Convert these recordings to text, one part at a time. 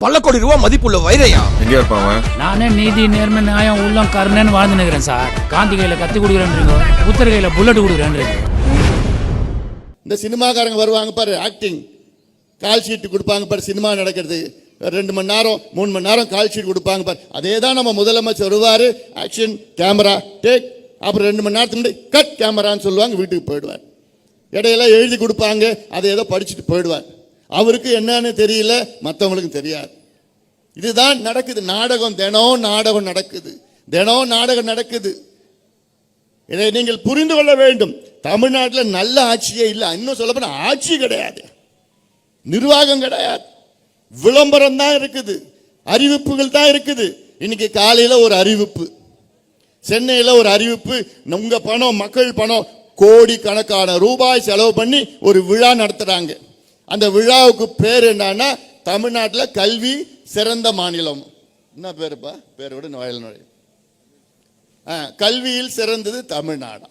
பல கோடி ரூபாய் மதிப்புள்ள வைரையா. எங்க இருப்பாங்க? நானே நீதி நேர்மை நியாயம் உள்ளம் கருணன்னு வாழ்ந்து நிற்கிறேன் சார். காந்தி கையில கத்தி கொடுக்குறேன்றீங்க, புத்தர் கையில புல்லட் கொடுக்குறேன்றீங்க. இந்த சினிமாக்காரங்க வருவாங்க பாரு, ஆக்டிங் கால் ஷீட் கொடுப்பாங்க பாரு, சினிமா நடக்கிறது 2 மணி நேரம் 3 மணி நேரம் கால் ஷீட் கொடுப்பாங்க பாரு. அதே தான் நம்ம முதலமைச்சர் வருவார், ஆக்ஷன் கேமரா டேக், அப்புறம் 2 மணி நேரத்துக்கு முன்னாடி கட் கேமரான்னு சொல்லுவாங்க, வீட்டுக்கு போயிடுவார். இடையில எழுதி கொடுப்பாங்க, அதை ஏதோ படிச்சுட்டு போயிடுவார். அவருக்கு என்னன்னு தெரியல, மற்றவங்களுக்கு தெரியாது. இதுதான் நடக்குது. நாடகம் தினம் நாடகம் நடக்குது, தினம் நாடகம் நடக்குது. இதை நீங்கள் புரிந்து கொள்ள வேண்டும். தமிழ்நாட்டில் நல்ல ஆட்சியே இல்லை. இன்னும் சொல்ல போனா ஆட்சி கிடையாது, நிர்வாகம் கிடையாது, விளம்பரம் தான் இருக்குது, அறிவிப்புகள் தான் இருக்குது. இன்னைக்கு காலையில் ஒரு அறிவிப்பு, சென்னையில் ஒரு அறிவிப்பு, உங்க பணம் மக்கள் பணம் கோடி கணக்கான ரூபாய் செலவு பண்ணி ஒரு விழா நடத்துறாங்க. அந்த விழாவுக்கு பேர் என்னன்னா தமிழ்நாட்டில் கல்வி சிறந்த மாநிலம். என்ன பேருப்பா? பேரை விட நுழைய கல்வியில் சிறந்தது தமிழ்நாடு.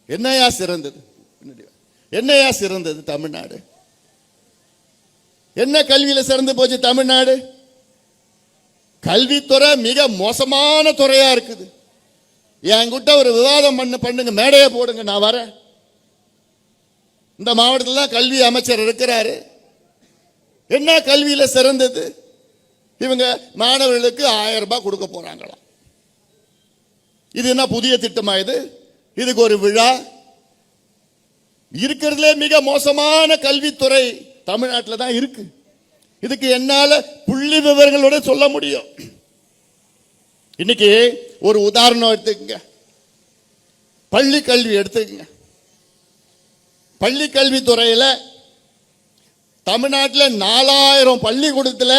என்னையா சிறந்தது? என்னையா சிறந்தது தமிழ்நாடு? என்ன கல்வியில சிறந்து போச்சு தமிழ்நாடு? கல்வித்துறை மிக மோசமான துறையா இருக்குது. என்கிட்ட ஒரு விவாதம் பண்ணுங்க, மேடையை போடுங்க, நான் வரேன். இந்த மாவட்டத்தில் தான் கல்வி அமைச்சர் இருக்கிறாரு. என்ன கல்வியில சிறந்தது? இவங்க மாணவர்களுக்கு 1000 ரூபாய் கொடுக்க போறாங்களாம். இது என்ன புதிய திட்டமா? இதுக்கு ஒரு விழா? இருக்கிறதுலே மிக மோசமான கல்வித்துறை தமிழ்நாட்டில் தான் இருக்கு. இதுக்கு என்னால புள்ளி விவரங்களோட சொல்ல முடியும். இன்னைக்கு ஒரு உதாரணம் எடுத்துக்கங்க, பள்ளி கல்வி எடுத்துக்கங்க. பள்ளி கல்வித்துறையில் தமிழ்நாட்டில் 4000 பள்ளிக்கூடத்தில்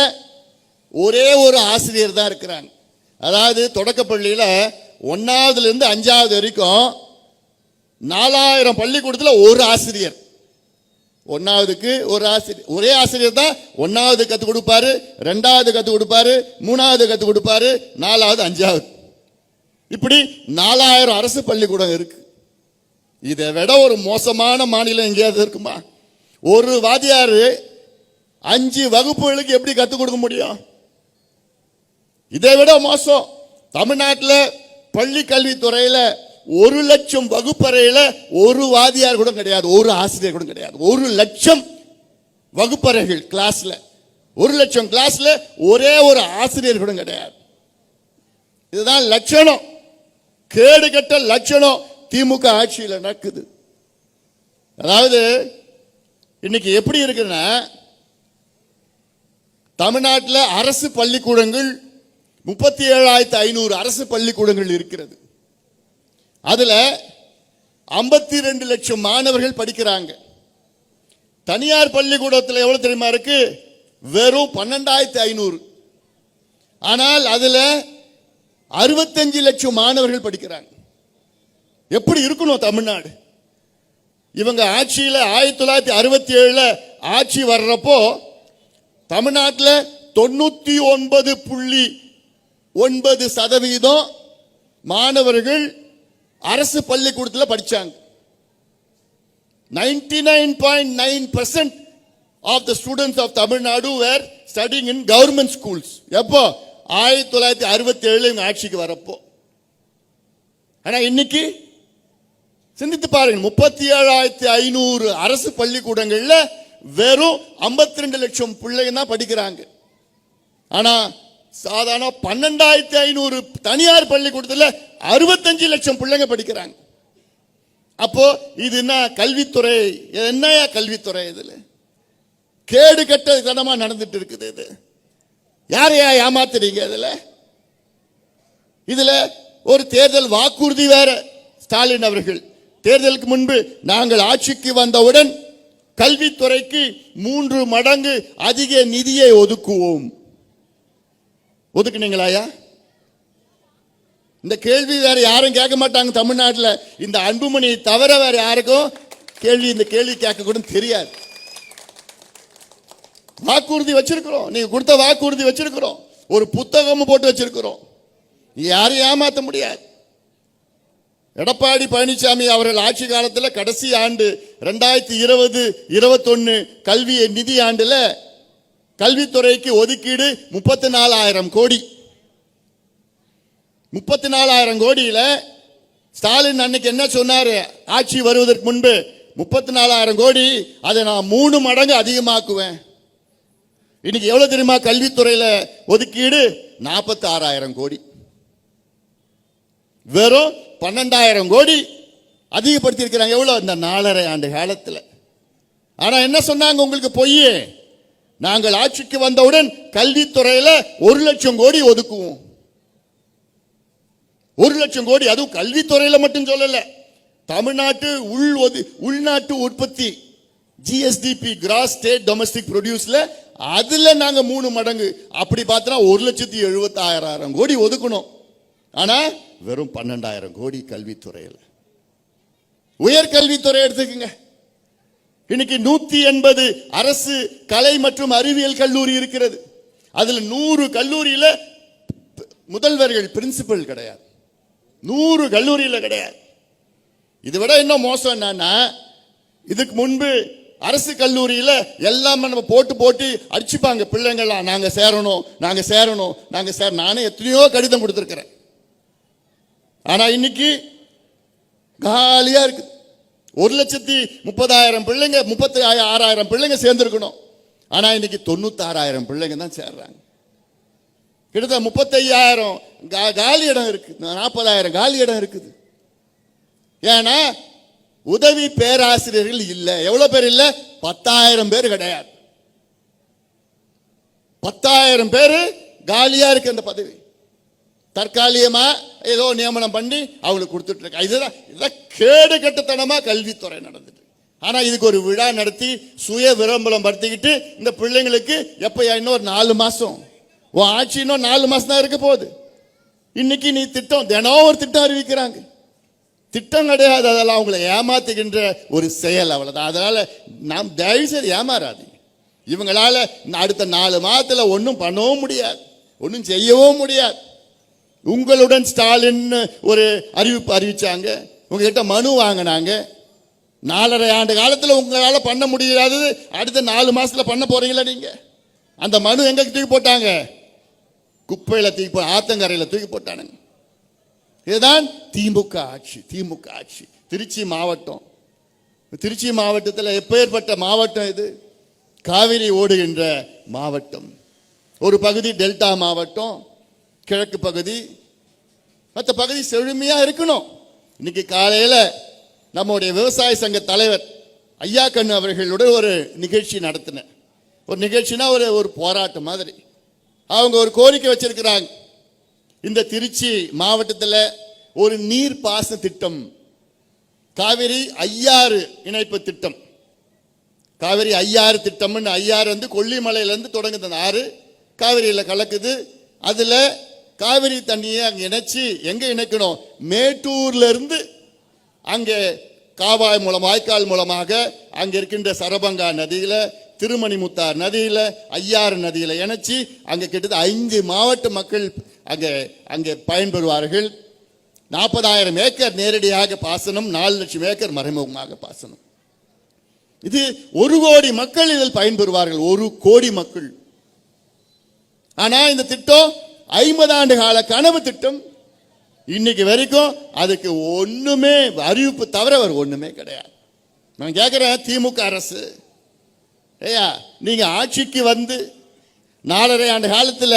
ஒரே ஒரு ஆசிரியர் தான் இருக்கிறாங்க. அதாவது தொடக்க பள்ளியில் 1ஆவதுல இருந்து 5ஆவது வரைக்கும் 4000 பள்ளிக்கூடத்தில் ஒரு ஆசிரியர். 1ஆவதுக்கு ஒரு ஆசிரியர், ஒரே ஆசிரியர் தான் 1ஆவது கற்றுக் கொடுப்பாரு, 2ஆவது கற்றுக் கொடுப்பாரு, 3ஆவது கற்றுக் கொடுப்பாரு, 4ஆவது 5ஆவது. இப்படி 4000 அரசு பள்ளிக்கூடம் இருக்கு. இதை விட ஒரு மோசமான மாநிலம் எங்கேயாவது இருக்குமா? ஒரு வாத்தியார் 5 வகுப்புகளுக்கு எப்படி கற்றுக் கொடுக்க முடியும்? இதை விட மோசம். தமிழ்நாட்டில் பள்ளி கல்வித்துறையில் 1 லட்சம் வகுப்பறையில் ஒரு வாத்தியார் கூட கிடையாது, ஒரு ஆசிரியர் கூட கிடையாது. 1 லட்சம் வகுப்பறைகள் கிளாஸ்ல, 1 லட்சம் கிளாஸ்ல ஒரே ஒரு ஆசிரியர் கூட கிடையாது. இதுதான் லட்சணம், கேடு கட்ட லட்சணம் திமுக ஆட்சியில் நடக்குது. அதாவது இன்னைக்கு எப்படி இருக்குன்னா, தமிழ்நாட்டில் அரசு பள்ளிக்கூடங்கள் 37,500 அரசு பள்ளிக்கூடங்கள் இருக்கிறது. அதுல 52 லட்சம் மாணவர்கள் படிக்கிறாங்க. தனியார் பள்ளிக்கூடத்தில் எவ்வளவு தெரியுமா இருக்கு? வெறும் 12,500. ஆனால் அதுல 65 லட்சம் மாணவர்கள் படிக்கிறாங்க. எப்படி இருக்கணும் தமிழ்நாடு? இவங்க ஆட்சியில் 1967 ஆட்சி வர்றப்போ தமிழ்நாட்டில் 99.9% மாணவர்கள் அரசு பள்ளிக்கூடத்தில் படிச்சாங்க. 99.9% of the students of Tamil Nadu were studying in government schools. எப்போ? 1967 ஆட்சிக்கு வரப்போ. ஆனா இன்னைக்கு சிந்தித்து பாருங்க, 37,500 அரசு பள்ளிக்கூடங்கள்ல வெறும் 52 லட்சம் பிள்ளைங்க தான் படிக்கிறாங்க. ஆனா சாதாரண 12,500 தனியார் பள்ளிக்கூடத்தில் 65 லட்சம் பிள்ளைங்க படிக்கிறாங்க. அப்போ இது என்ன கல்வித்துறை? என்னையா கல்வித்துறை? இதுல கேடு கட்ட தனமா நடந்துட்டு இருக்குது. இது யாரையா ஏமாத்துறீங்க? இதுல ஒரு தேர்தல் வாக்குறுதி வேற. ஸ்டாலின் அவர்கள் தேர்தலுக்கு முன்பு நாங்கள் ஆட்சிக்கு வந்தவுடன் கல்வித்துறைக்கு 3 மடங்கு அதிக நிதியை ஒதுக்குவோம். ஒதுக்குனீங்களாயா? இந்த கேள்வி வேற யாரும் கேட்க மாட்டாங்க தமிழ்நாட்டில். இந்த அன்புமணி தவிர வேற யாருக்கும் இந்த கேள்வி கேட்க கூட தெரியாது. வாக்குறுதி வச்சிருக்கிறோம், நீங்க கொடுத்த வாக்குறுதி வச்சிருக்கிறோம், ஒரு புத்தகமும் போட்டு வச்சிருக்கிறோம். யாரையும் ஏமாற்ற முடியாது. எடப்பாடி பழனிசாமி அவர்கள் ஆட்சி காலத்தில் கடைசி ஆண்டு 2020-21 கல்வி நிதி ஆண்டுல கல்வித்துறைக்கு ஒதுக்கீடு 34,000 கோடி. 34,000 கோடியில ஸ்டாலின் அன்னைக்கு என்ன சொன்னாரு? ஆட்சி வருவதற்கு முன்பு 34,000 கோடி, அதை நான் 3 மடங்கு அதிகமாக்குவேன். இன்னைக்கு எவ்வளவு தெரியுமா? கல்வித்துறையில ஒதுக்கீடு 46,000 கோடி. வெறும் 12,000 கோடி அதிகப்படுத்தி இருக்கிறாங்க. எவ்வளவு? இந்த 4.5 ஆண்டு காலத்தில். ஆனா என்ன சொன்னாங்க? உங்களுக்கு பொய். நாங்கள் ஆட்சிக்கு வந்தவுடன் கல்வித்துறையில 1 லட்சம் கோடி ஒதுக்குவோம். 1 லட்சம் கோடி. அதுவும் கல்வித்துறையில மட்டும் சொல்லல, தமிழ்நாட்டு உள்நாட்டு உற்பத்தி ஜிஎஸ்டிபி, கிராஸ் ஸ்டேட் டொமஸ்டிக் ப்ரொடியூஸ்ல அதுல நாங்க 3 மடங்கு. அப்படி பார்த்தா 1,76,000 கோடி ஒதுக்கணும். ஆனா வெறும் 12,000 கோடி கல்வித்துறையில். உயர்கல்வித்துறை எடுத்துக்கங்க. இன்னைக்கு 180 அரசு கலை மற்றும் அறிவியல் கல்லூரி இருக்கிறது. அதுல 100 கல்லூரியில முதல்வர்கள், பிரின்சிபல் கிடையாது. 100 கல்லூரியில கிடையாது. இதை விட இன்னும் மோசம் என்னன்னா, இதுக்கு முன்பு அரசு கல்லூரியில எல்லாம் நம்ம போட்டு அடிச்சுப்பாங்க பிள்ளைங்கள்லாம். நாங்க சேரணும், நாங்க சேரணும், நாங்க நானே எத்தனையோ கடிதம் கொடுத்திருக்கிறேன். ஆனா இன்னைக்கு காலியா இருக்கு. 1,30,000 பிள்ளைங்க, 36,000 பிள்ளைங்க சேர்ந்திருக்கணும். ஆனா இன்னைக்கு 96,000 பிள்ளைங்க தான் சேர்றாங்க. கிட்டத்தட்ட 35,000 காலி இடம் இருக்கு, 40,000 காலி இடம் இருக்குது. ஏன்னா உதவி பேராசிரியர்கள் இல்ல. எவ்வளவு பேர் இல்ல? 10,000 பேர் கிடையாது. 10,000 பேர் காலியா இருக்கு. அந்த பதவி தற்காலிகமா ஏதோ நியமனம் பண்ணி அவங்களுக்கு கொடுத்துட்டு இருக்க. இதுதான் கேடு கட்டத்தனமா கல்வித்துறை நடந்துட்டு. ஆனா இதுக்கு ஒரு விழா நடத்தி சுய விளம்பரம் படுத்திக்கிட்டு இந்த பிள்ளைங்களுக்கு எப்ப இன்னொரு 4 மாசம் உன் ஆட்சி, இன்னும் 4 மாசம் தான் இருக்க போகுது. இன்னைக்கு நீ திட்டம், தினம் ஒரு திட்டம் அறிவிக்கிறாங்க. திட்டம் கிடையாது, அதெல்லாம் அவங்களை ஏமாத்துகின்ற ஒரு செயல், அவ்வளவுதான். அதனால நாம் தயவு செய்து ஏமாறாதீங்க. இவங்களால அடுத்த 4 மாதத்துல ஒன்றும் பண்ணவும் முடியாது, ஒன்றும் செய்யவும் முடியாது. உங்களுடன் ஸ்டாலின் ஒரு அறிவிப்பு அறிவிச்சாங்க, உங்ககிட்ட மனு வாங்கினாங்க. 4.5 ஆண்டு காலத்தில் உங்களால பண்ண முடியாதது அடுத்த 4 மாசத்துல பண்ண போறீங்களா நீங்க? அந்த மனு எங்க தூக்கி போட்டாங்க? குப்பையில தூக்கி ஆத்தங்கரையில் தூக்கி போட்டானுங்க. இதுதான் திமுக ஆட்சி. திமுக ஆட்சி. திருச்சி மாவட்டம், திருச்சி மாவட்டத்தில் எப்பேற்பட்ட மாவட்டம் இது? காவிரி ஓடுகின்ற மாவட்டம். ஒரு பகுதி டெல்டா மாவட்டம், கிழக்கு பகுதி, மற்ற பகுதி செழுமையா இருக்கணும். இன்னைக்கு காலையில நம்முடைய விவசாய சங்க தலைவர் ஐயா கண்ணு அவர்களுடன் ஒரு நிகழ்ச்சி நடத்தின. ஒரு நிகழ்ச்சினா ஒரு போராட்டம் மாதிரி. அவங்க ஒரு கோரிக்கை வச்சிருக்கிறாங்க. இந்த திருச்சி மாவட்டத்தில் ஒரு நீர் பாசன திட்டம், காவிரி 5 இணைப்பு திட்டம். காவிரி 5 திட்டம்னு 5 கொல்லிமலையிலிருந்து தொடங்குது. அந்த 6 காவிரியில் கலக்குது. அதுல காவிரி தண்ணியை அங்க இணைச்சு எங்க இணைக்கணும்? மேட்டூர்ல இருந்து அங்கே காவாய் மூலம், வாய்க்கால் மூலமாக அங்க இருக்கின்ற சரபங்கா நதியில, திருமணிமுத்தார் நதியில, 5 நதியில இணைச்சி அங்க கிட்டத்தட்ட 5 மாவட்ட மக்கள் அங்கே பயன்பெறுவார்கள். 40,000 ஏக்கர் நேரடியாக பாசனம், 4 லட்சம் ஏக்கர் மறைமுகமாக பாசனம். இது 1 கோடி மக்கள் இதில் பயன்பெறுவார்கள். 1 கோடி மக்கள். ஆனா இந்த திட்டம் 50 ஆண்டு கால கனவு திட்டம். இன்னைக்கு வரைக்கும் அதுக்கு ஒண்ணுமே, அறிவிப்பு தவிர ஒண்ணுமே கிடையாது. நான் கேட்கிறேன், திமுக அரசு, ஐயா நீங்க ஆட்சிக்கு வந்து 4.5 ஆண்டு காலத்துல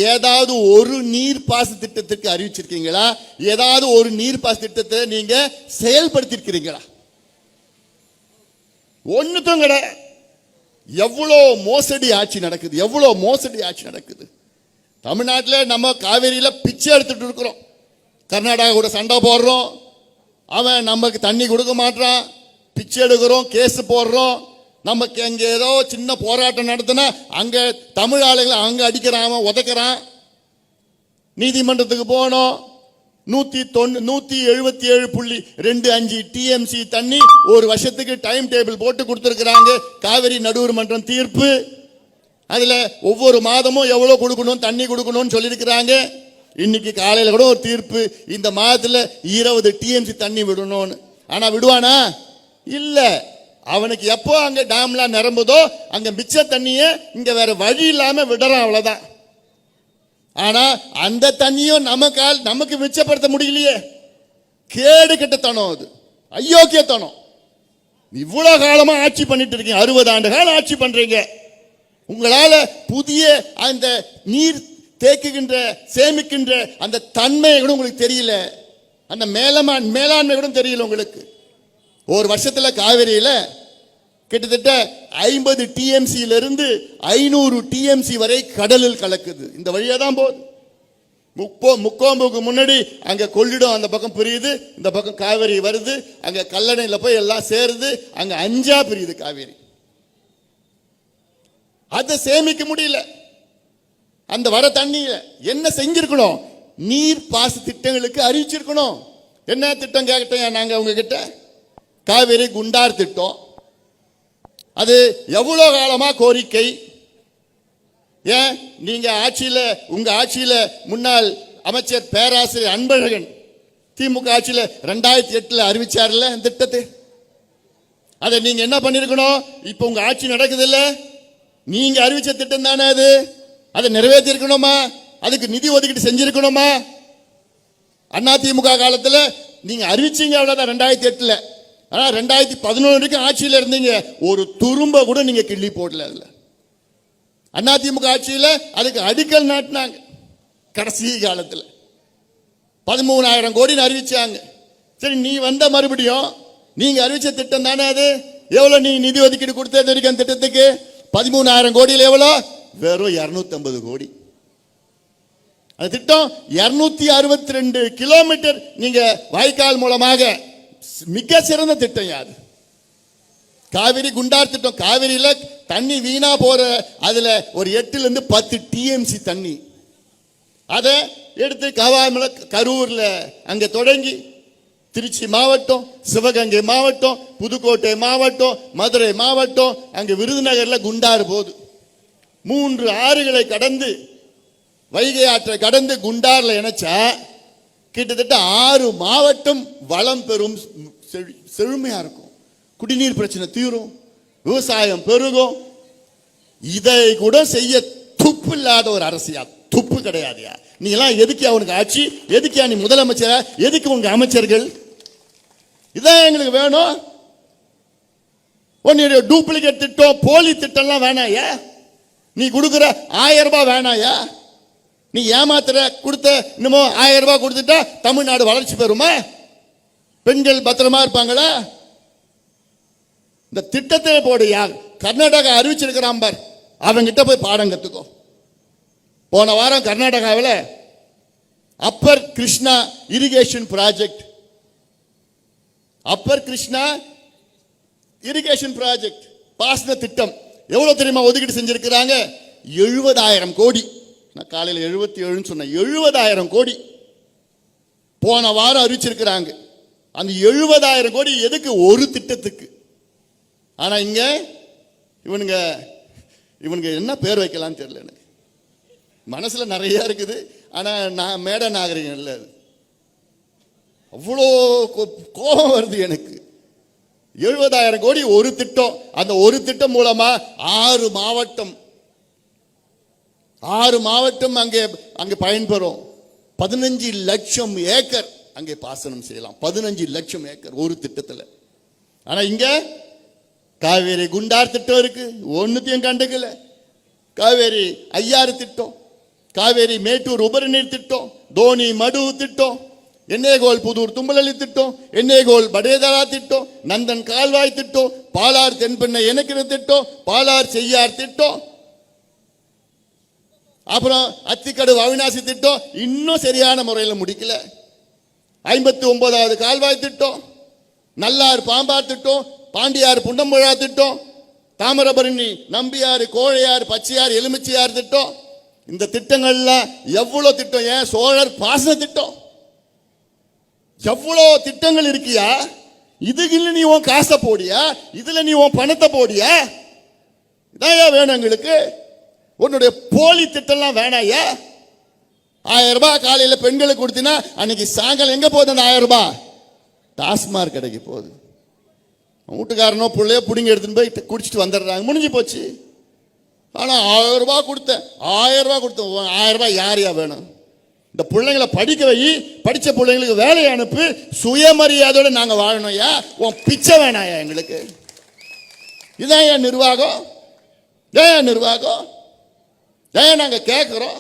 ஏதாவது ஒரு நீர்ப்பாச திட்டத்திற்கு அறிவிச்சிருக்கீங்களா? ஏதாவது ஒரு நீர்ப்பாச திட்டத்தை நீங்க செயல்படுத்திருக்கிறீங்களா? ஒண்ணுத்தும் கிடையாது. எவ்வளோ மோசடி ஆட்சி நடக்குது, எவ்வளோ மோசடி ஆட்சி நடக்குது. தமிழ்நாட்டில் நம்ம காவேரியில பிச்சை எடுத்துட்டு இருக்கிறோம். கர்நாடகா கூட சண்டை போடுறோம், அவன் நமக்கு தண்ணி கொடுக்க மாட்டான், பிச்சை எடுக்கிறோம், கேஸ் போடுறோம். நமக்கு அங்க ஏதோ சின்ன போராட்டம் நடத்தினா அங்க தமிழ் ஆளுகளை அங்க அடிக்கிறான், உதைக்கிறான். நீதிமன்றத்துக்கு போனோம். 177.25 டிஎம்சி தண்ணி ஒரு வருஷத்துக்கு டைம் டேபிள் போட்டு கொடுத்திருக்கிறாங்க. காவிரி நடுவர் மன்றம் தீர்ப்பு. அதுல ஒவ்வொரு மாதமும் எவ்வளவு கொடுக்கணும், தண்ணி கொடுக்கணும்னு சொல்லியிருக்கிறாங்க. இன்னைக்கு காலையில கூட ஒரு தீர்ப்பு, இந்த மாதத்துல 20 டிஎம்சி தண்ணி விடணும்னு. ஆனா விடுவானா? இல்ல. அவனுக்கு எப்போ அங்க டேம்லாம் நிரம்புதோ அங்க மிச்ச தண்ணிய இங்க வேற வழி இல்லாம விடுறான், அவ்வளவுதான். ஆனா அந்த தண்ணியும் நமக்கு மிச்சப்படுத்த முடியலையே. கேடு கெட்டத்தனம், அது அயோக்கியத்தனம். இவ்வளவு காலமா ஆட்சி பண்ணிட்டு இருக்கீங்க, 60 ஆண்டு காலம் ஆட்சி பண்றீங்க. உங்களால புதிய அந்த நீர் தேக்குகின்ற சேமிக்கின்ற அந்த தன்மை கூட உங்களுக்கு தெரியல, அந்த மேலாண்மை கூட தெரியல உங்களுக்கு. ஒரு வருஷத்துல காவிரியில கிட்டத்தட்ட 50 டிஎம்சியில இருந்து 500 டிஎம்சி வரை கடலில் கலக்குது. இந்த வழியா தான் போகுது. முக்கோம்புக்கு முன்னாடி அங்க கொள்ளிடம் அந்த பக்கம் பிரியுது, இந்த பக்கம் காவிரி வருது, அங்க கல்லணையில போய் எல்லாம் சேருது, அங்க 5ஆ பிரியுது காவிரி. அதை சேமிக்க முடியல. அந்த வர தண்ணிய என்ன செஞ்சிருக்கணும்? நீர் பாச திட்டங்களுக்கு அறிவிச்சிருக்கணும். என்ன திட்டம் கேட்டோம் நாங்க உங்ககிட்ட? காவிரி குண்டார் திட்டம். அது எவ்வளவு காலமா கோரிக்கை. ஏன் நீங்க உங்க ஆட்சியில முன்னாள் அமைச்சர் பேராசிரியர் அன்பழகன் திமுக ஆட்சியில 2008 அறிவிச்சார்ல திட்டத்தை, அதை நீங்க என்ன பண்ணிருக்கணும்? இப்ப உங்க ஆட்சி நடக்குது இல்ல, நீங்க அறிவிச்ச திட்டம் தானே அது, அதை நிறைவேற்றி இருக்கணுமா? அதுக்கு நிதி ஒதுக்கீடு செஞ்சிருக்கணுமா? அண்ணா திமுக காலத்துல நீங்க அறிவிச்சீங்க, அவ்வளவுதான் 2008. ஆனா 2011 வரைக்கும் ஆட்சியில இருந்தீங்க, ஒரு துரும்ப கூட நீங்க கிள்ளி போடல. அதுல அண்ணா திமுக ஆட்சியில அதுக்கு அடிக்கல் நாட்டினாங்க. கடைசி காலத்துல 13,000 கோடி அறிவிச்சாங்க. சரி, நீ வந்த மறுபடியும் நீங்க அறிவிச்ச திட்டம் தானே அது, எவ்வளவு நீ நிதி ஒதுக்கீடு கொடுத்தது வரைக்கும் அந்த திட்டத்துக்கு? 13,000 கோடியில் எவ்வளோ? வெறும் 250 கோடி. அந்த திட்டம் 262 கிலோமீட்டர் நீங்க வாய்க்கால் மூலமாக, மிக சிறந்த திட்டம் யாது காவிரி குண்டார் திட்டம். காவிரியில தண்ணி வீணா போற, அதுல ஒரு 8 இருந்து 10 டிஎம்சி தண்ணி, அதை எடுத்து கரூர்ல அங்க தொடங்கி திருச்சி மாவட்டம், சிவகங்கை மாவட்டம், புதுக்கோட்டை மாவட்டம், மதுரை மாவட்டம், அங்க விருதுநகர்ல குண்டாறு போகுது. 3 ஆறுகளை கடந்து, வைகை ஆற்றை கடந்து குண்டார்ல இணைச்சா கிட்டத்தட்ட 6 மாவட்டம் வளம் பெறும், செழுமையா இருக்கும். குடிநீர் பிரச்சனை தீரும், விவசாயம் பெருகும். இதை கூட செய்ய துப்பு இல்லாத ஒரு அரசியா? துப்பு கிடையாதுயா. நீ எல்லாம் எதுக்கு அவனுக்கு ஆட்சி? எதுக்கு நீ முதலமைச்சரா? எதுக்கு உங்க அமைச்சர்கள்? இதான் எங்களுக்கு வேணும். உன்னுடைய டூப்ளிகேட் திட்டம், போலி திட்டம்லாம் வேணாயா? நீ கொடுக்குற 1000 ரூபாய் வேணாயா? நீ ஏமாத்துற கொடுத்த இன்னமும் 1000 ரூபாய் கொடுத்துட்டா தமிழ்நாடு வளர்ச்சி பெறுமா? பெண்கள் பத்திரமா இருப்பாங்களா? இந்த திட்டத்தை போடுயா. கர்நாடகா அறிவிச்சிருக்கிறான் பார், அவங்கிட்ட போய் பாடம் கத்துக்கோ. போன வாரம் கர்நாடகாவில் upper Krishna irrigation project, upper Krishna irrigation project பாசன திட்டம் எவ்வளவு தெரியுமா ஒதுக்கீடு செஞ்சிருக்கிறாங்க? 70,000 கோடி. நான் காலையில் 77 சொன்னேன். 70,000 கோடி போன வாரம் அறிவிச்சிருக்கிறாங்க. அந்த 70,000 கோடி எதுக்கு? ஒரு திட்டத்துக்கு. ஆனா இங்க இவனுங்க என்ன பேர் வைக்கலாம்னு தெரியல. எனக்கு மனசுல நிறைய இருக்குது, ஆனா நான் மேட நாகரிகம் இல்லை. அவ்வளோ கோபம் வருது எனக்கு. 70,000 கோடி ஒரு திட்டம். அந்த ஒரு திட்டம் மூலமா 6 மாவட்டம் அங்கே பயன்பெறும். 15 லட்சம் ஏக்கர் அங்கே பாசனம் செய்யலாம். 15 லட்சம் ஏக்கர் ஒரு திட்டத்தில். ஆனா இங்க காவேரி குண்டார் திட்டம் இருக்கு, ஒன்னுத்தையும் கண்டுக்கல. காவேரி ஐயாறு திட்டம், காவேரி மேட்டூர் உபரிநீர் திட்டம், தோனி மடு திட்டம், எண்ணேகோல் புதூர் தும்பலி திட்டம், எண்ணேகோல் படேதரா திட்டம், நந்தன் கால்வாய் திட்டம், பாலார் தென்பெண்ணை இணைக்கிற திட்டம், பாலார் செய்யார் திட்டம், அப்புறம் அத்திக்கடு அவிநாசி திட்டம் இன்னும் சரியான முறையில் முடிக்கல. 59வது கால்வாய் திட்டம், நல்லார் பாம்பார் திட்டம், பாண்டியார் புண்டம்புழா திட்டம், தாமிரபரணி நம்பியாறு கோழையார் பச்சையார் எலுமிச்சியார் திட்டம். இந்த திட்டங்கள்லாம் எவ்வளவு திட்டம்? ஏன் சோழர் பாசன திட்டம், எவ்வளோ திட்டங்கள் இருக்கியா? இதுல நீ உன் காசை போடியா? இதுல நீ உன் பணத்தை போடியா? இதான் வேணும் எங்களுக்கு. உன்னுடைய போலி திட்டம்லாம் வேணாயா? 1000 ரூபாய் காலையில பெண்களுக்கு கொடுத்தினா அன்னைக்கு சாயங்காலம் எங்க போகுது அந்த 1000 ரூபாய்? டாஸ்மார்க் கடைக்கு போகுது. வீட்டுக்காரனோ பிள்ளையோ பிடிங்க எடுத்துன்னு போய் குடிச்சிட்டு வந்துடுறாங்க, முடிஞ்சு போச்சு. ஆனா 1000 ரூபாய் கொடுத்தேன், 1000 ரூபாய் கொடுத்தேன். 1000 ரூபாய் யாரையா வேணும்? இந்த பிள்ளைங்களை படிக்க வை, படிச்ச பிள்ளைங்களுக்கு வேலையை அனுப்பு, சுயமரியாதையோட நாங்க வாழணும்யா. உன் பிச்சை வேணாயா எங்களுக்கு? இதான் ஏன் நிர்வாகம்? ஏன் நிர்வாகம்? ஏன் நாங்க கேட்கிறோம்?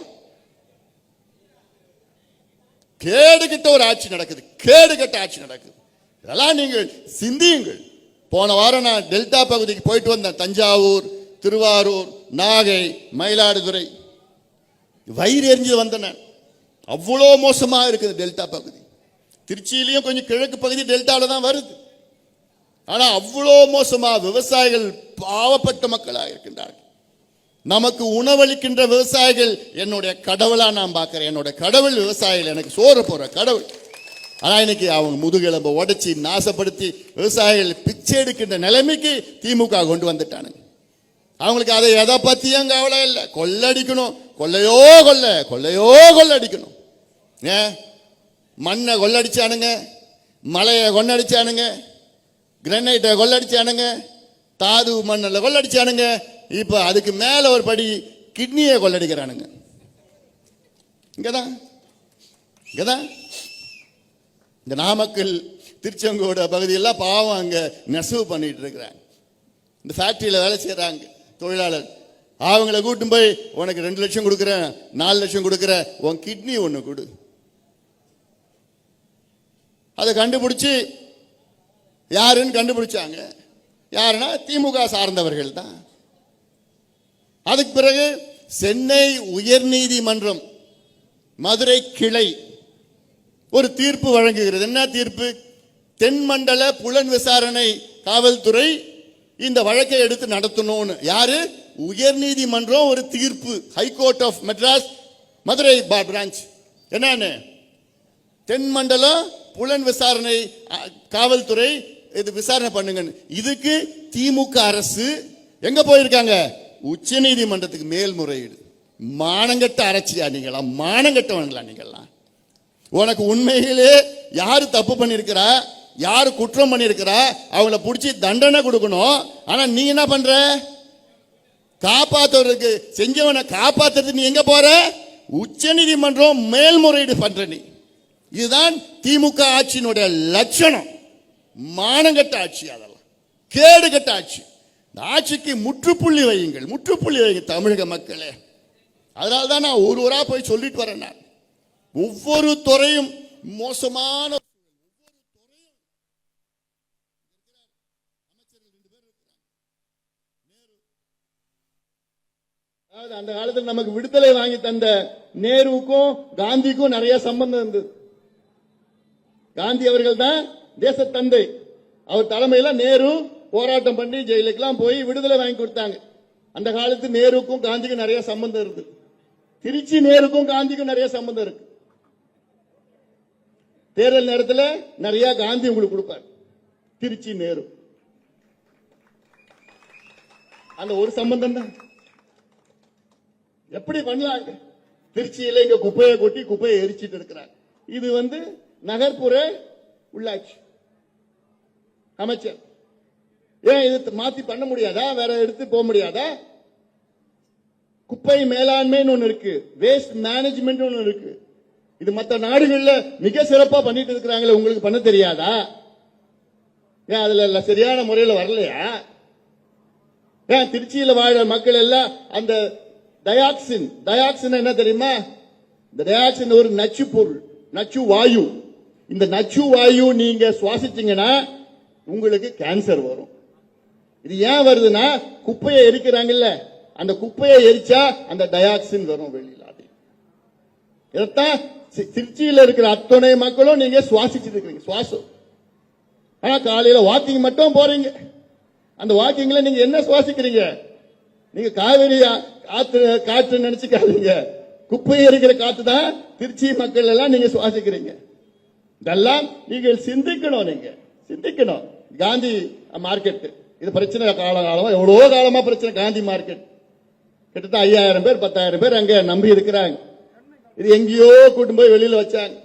கேடுகிட்ட ஒரு ஆட்சி நடக்குது, கேடுகட்ட ஆட்சி நடக்குது. இதெல்லாம் நீங்கள் சிந்தியுங்கள். போன வாரம் நான் டெல்டா பகுதிக்கு போயிட்டு வந்தேன். தஞ்சாவூர், திருவாரூர், நாகை, மயிலாடுதுறை. வயிறு எரிஞ்சு வந்தேன் நான். அவ்வளோ மோசமா இருக்குது டெல்டா பகுதி. திருச்சியிலையும் கொஞ்சம் கிழக்கு பகுதி டெல்டால தான் வருது. ஆனா அவ்வளோ மோசமா விவசாயிகள் பாவப்பட்ட மக்களாக இருக்கின்றார்கள். நமக்கு உணவளிக்கின்ற விவசாயிகள் என்னுடைய கடவுளா நான் பார்க்கிறேன். என்னோட கடவுள் விவசாயிகள், எனக்கு சோறு போற கடவுள். ஆனா இன்னைக்கு அவங்க முதுகெலும்பை உடைச்சி நாசப்படுத்தி விவசாயிகள் பிச்சை எடுக்கின்ற நிலைமைக்கு திமுக கொண்டு வந்துட்டானுங்க. அவங்களுக்கு அதை எதை பத்தியும் கவலை இல்லை. கொள்ளடிக்கணும், கொள்ளையோ கொள்ளடிக்கணும். ஏன் மண்ணை கொள்ளடிச்சானுங்க, மலையை கொள்ளடிச்சானுங்க, கிரனைட்டை கொள்ளடிச்சானுங்க, தாது மண்ணில் கொள்ளடிச்சானுங்க. இப்ப அதுக்கு மேல ஒரு படி கிட்னியை கொள்ளடிக்கிறானுங்க. இங்கதான் இந்த நாமக்கல், திருச்செங்கோடு பகுதியெல்லாம் பாவம் அங்க நெசவு பண்ணிட்டு இருக்கிறாங்க. இந்த ஃபேக்டரியில வேலை செய்யறாங்க தொழிலாளர். அவங்கள கூட்டும் போய் உனக்கு 2 லட்சம் கொடுக்குறேன், 4 லட்சம் கொடுக்குறேன், உன் கிட்னி ஒண்ணு கொடு. அதை கண்டுபிடிச்சு யாருன்னு கண்டுபிடிச்சாங்க. யாருன்னா திமுக சார்ந்தவர்கள் தான். அதுக்கு பிறகு சென்னை உயர்நீதிமன்றம் மதுரை கிளை ஒரு தீர்ப்பு வழங்குகிறது. என்ன தீர்ப்பு? தென்மண்டல புலன் விசாரணை காவல்துறை இந்த வழக்கை எடுத்து நடத்தணும்னு. யாரு? உயர்நீதிமன்றம் ஒரு தீர்ப்பு. High court of Madras Madurai branch. என்னன்னு? தென்மண்டல புலன் விசாரணை காவல்துறை இது விசாரணை பண்ணுங்க. இதுக்கு திமுக அரசு எங்க போயிருக்காங்க? உச்ச நீதிமன்றத்துக்கு மேல்முறையீடு. மானங்கட்ட அரசியா நீங்களா? மானங்கட்டவங்களா நீங்களா? உனக்கு உண்மையிலே யாரு தப்பு பண்ணிருக்கிறா, யாரு குற்றம் பண்ணிருக்கிறா, அவங்கள பிடிச்சி தண்டனை கொடுக்கணும். ஆனா நீ என்ன பண்ற? காப்பாத்துறதுக்கு செஞ்சவனை காப்பாத்துறது நீ எங்க போற? உச்ச நீதிமன்றம் மேல்முறையீடு பண்ற நீ. இதுதான் திமுக ஆட்சியினுடைய லட்சணம். மானங்கட்ட ஆட்சி, அதெல்லாம் கேடுகட்ட ஆட்சி. இந்த ஆட்சிக்கு முற்றுப்புள்ளி வையுங்கள், முற்றுப்புள்ளி வைங்க தமிழக மக்களே. அதனால்தான் நான் ஒரு ஊரா போய் சொல்லிட்டு வரேன். நான் ஒவ்வொரு துறையும் மோசமான அந்த காலத்தில் நமக்கு விடுதலை வாங்கி தந்த நேருவுக்கும் காந்திக்கும் நிறைய சம்பந்தம் இருந்தது. காந்தி அவர்கள் தான் தேச தந்தை. அவர் தலைமையில நேரு போராட்டம் பண்ணி ஜெயிலுக்கெல்லாம் போய் விடுதலை வாங்கி கொடுத்தாங்க. அந்த காலத்து நேருக்கும் காந்திக்கும் நிறைய சம்பந்தம் இருக்கு. திருச்சி நேருக்கும் காந்திக்கும் நிறைய சம்பந்தம் இருக்கு. தேர்தல் நேரத்தில் நிறைய காந்தி உங்களுக்கு கொடுப்பார். திருச்சி நேரு அந்த ஒரு சம்பந்தம் தான். எப்படி பண்ணலாங்க? திருச்சியில இங்க குப்பையை கொட்டி குப்பையை எரிச்சிட்டு இருக்கிறாங்க. இது நகர்ப்புற உள்ளாட்சி அமைச்சர். ஏன் இது மாத்தி பண்ண முடியாதா? வேற எடுத்து போக முடியாதா? குப்பை மேலாண்மைன்னு ஒண்ணு இருக்கு, வேஸ்ட் மேனேஜ்மெண்ட் ஒண்ணு இருக்கு. இது மற்ற நாடுகள்ல மிக சிறப்பா பண்ணிட்டு இருக்கிறாங்களே, உங்களுக்கு பண்ண தெரியாதா? ஏன் அதுல சரியான முறையில் வரலையா? ஏன் திருச்சியில வாழ மக்கள் எல்லாம் அந்த டயாக்சின் என்ன தெரியுமா? இந்த டயாக்சின் ஒரு நச்சு பொருள், நச்சு வாயு. இந்த நச்சு வாயு நீங்க சுவாசிச்சீங்கன்னா உங்களுக்கு கேன்சர் வரும். இது ஏன் வருதுன்னா குப்பையை எரிக்கிறாங்கல்ல, அந்த குப்பையை எரிச்சா அந்த டயாக்சின் வரும் வெளியில. இதைத்தான் திருச்சியில இருக்கிற அத்தனை மக்களும் நீங்க சுவாசிச்சுட்டு இருக்கீங்க, சுவாசம். ஆனா காலையில வாக்கிங் மட்டும் போறீங்க. அந்த வாக்கிங்ல நீங்க என்ன சுவாசிக்கிறீங்க? நீங்க காவிரி காற்று நினைச்சுக்காதீங்க, குப்பையை இருக்கிற காத்து தான் திருச்சி மக்கள் எல்லாம் நீங்க சுவாசிக்கிறீங்க. இதெல்லாம் நீங்கள் சிந்திக்கணும், நீங்க சிந்திக்கணும். காந்தி மார்க்கெட் இது பிரச்சனை காலமா, எவ்வளவோ காலமா பிரச்சனை. காந்தி மார்க்கெட் கிட்டத்தட்ட 5000 பேர் 10,000 பேர் அங்க நம்பி இருக்கிறாங்க. இது எங்கேயோ கூட்டும் போய் வெளியில வச்சாங்க.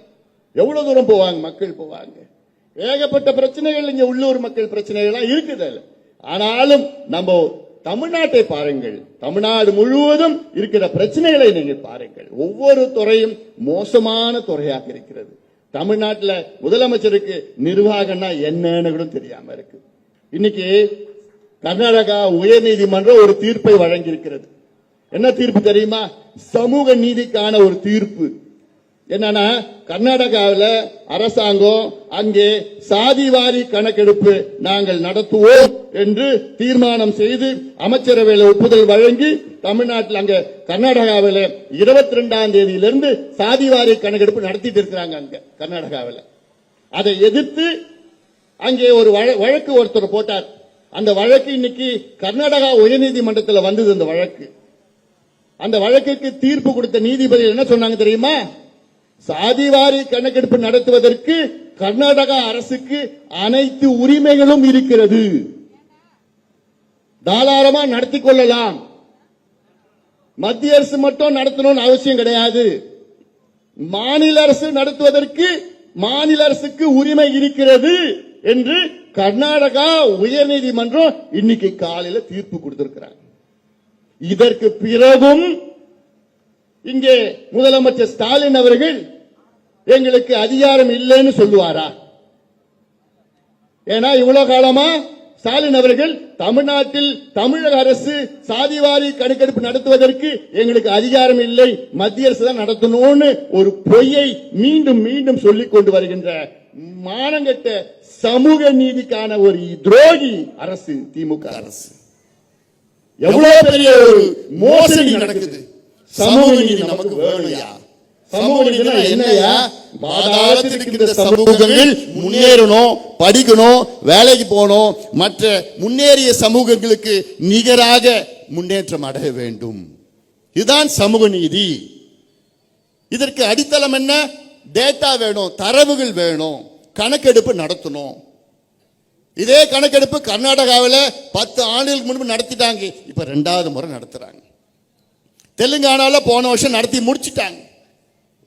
எவ்வளவு தூரம் போவாங்க மக்கள்? போவாங்க. ஏகப்பட்ட பிரச்சனைகள் இங்க உள்ளூர் மக்கள் பிரச்சனைகள்லாம் இருக்குது. ஆனாலும் நம்ம தமிழ்நாட்டை பாருங்கள், தமிழ்நாடு முழுவதும் இருக்கிற பிரச்சனைகளை நீங்க பாருங்கள். ஒவ்வொரு துறையும் மோசமான துறையாக இருக்கிறது. தமிழ்நாட்டில் முதலமைச்சருக்கு நிர்வாகம்னா என்னன்னு கூட தெரியாம இருக்கு. இன்னைக்கு கர்நாடகா உயர்நீதிமன்றம் ஒரு தீர்ப்பை வழங்கி இருக்கிறது. என்ன தீர்ப்பு தெரியுமா? சமூக நீதிக்கான ஒரு தீர்ப்பு. என்னன்னா, கர்நாடகாவில் அரசாங்கம் அங்கே சாதிவாரி கணக்கெடுப்பு நாங்கள் நடத்துவோம் என்று தீர்மானம் செய்து அமைச்சரவையில் ஒப்புதல் வழங்கி தமிழ்நாட்டில் அங்க கர்நாடகாவில் 22ஆம் தேதியிலிருந்து சாதிவாரி கணக்கெடுப்பு நடத்திட்டு இருக்கிறாங்க. அங்க கர்நாடகாவில் அதை எதிர்த்து அங்கே ஒரு வழக்கு ஒருத்தர் போட்டார். அந்த வழக்கு இன்னைக்கு கர்நாடகா உயர்நீதிமன்றத்தில் வந்தது. அந்த வழக்குக்கு தீர்ப்பு கொடுத்த நீதிபதிகள் என்ன சொன்னாங்க தெரியுமா? சாதிவாரி கணக்கெடுப்பு நடத்துவதற்கு கர்நாடகா அரசுக்கு அனைத்து உரிமைகளும் இருக்கிறது, தாராளமா நடத்தி கொள்ளலாம், மத்திய அரசு மட்டும் நடத்தணும்னு அவசியம் கிடையாது, மாநில அரசு நடத்துவதற்கு மாநில அரசுக்கு உரிமை இருக்கிறது என்று கர்நாடகா உயர்நீதிமன்றம் இன்னைக்கு காலையில் தீர்ப்பு கொடுத்திருக்கிறார். இதற்கு பிறகும் இங்கே முதலமைச்சர் ஸ்டாலின் அவர்கள் எங்களுக்கு அதிகாரம் இல்லைன்னு சொல்லுவாரா? ஏன்னா இவ்வளவு காலமா ஸ்டாலின் அவர்கள் தமிழ்நாட்டில் தமிழக அரசு சாதிவாரி கணக்கெடுப்பு நடத்துவதற்கு எங்களுக்கு அதிகாரம் இல்லை, மத்திய அரசு தான் நடத்தணும்னு ஒரு பொய்யை மீண்டும் மீண்டும் சொல்லிக் கொண்டு வருகின்ற மானங்கெட்ட சமூக நீதிக்கான ஒரு துரோகி அரசு திமுக அரசு. எவ்வளவு பெரிய ஒரு மோசடி நடக்குது. சமூக நீதி நமக்கு வேணும்யா. சமூக நீதினா என்னையா? பாதாளத்தில் இருக்கின்ற சமூகங்கள் முன்னேறணும், படிக்கணும், வேலைக்கு போகணும், மற்ற முன்னேறிய சமூகங்களுக்கு நிகராக முன்னேற்றம் அடைய வேண்டும். இதுதான் சமூக நீதி. இதற்கு அடித்தளம் என்ன? டேட்டா வேணும், தரவுகள் வேணும், கணக்கெடுப்பு நடத்தணும். இதே கணக்கெடுப்பு கர்நாடகாவில் 10 ஆண்டுகளுக்கு முன்பு நடத்திட்டாங்க, இப்ப 2வது முறை நடத்துறாங்க. தெலுங்கானால போன வருஷம் நடத்தி முடிச்சிட்டாங்க,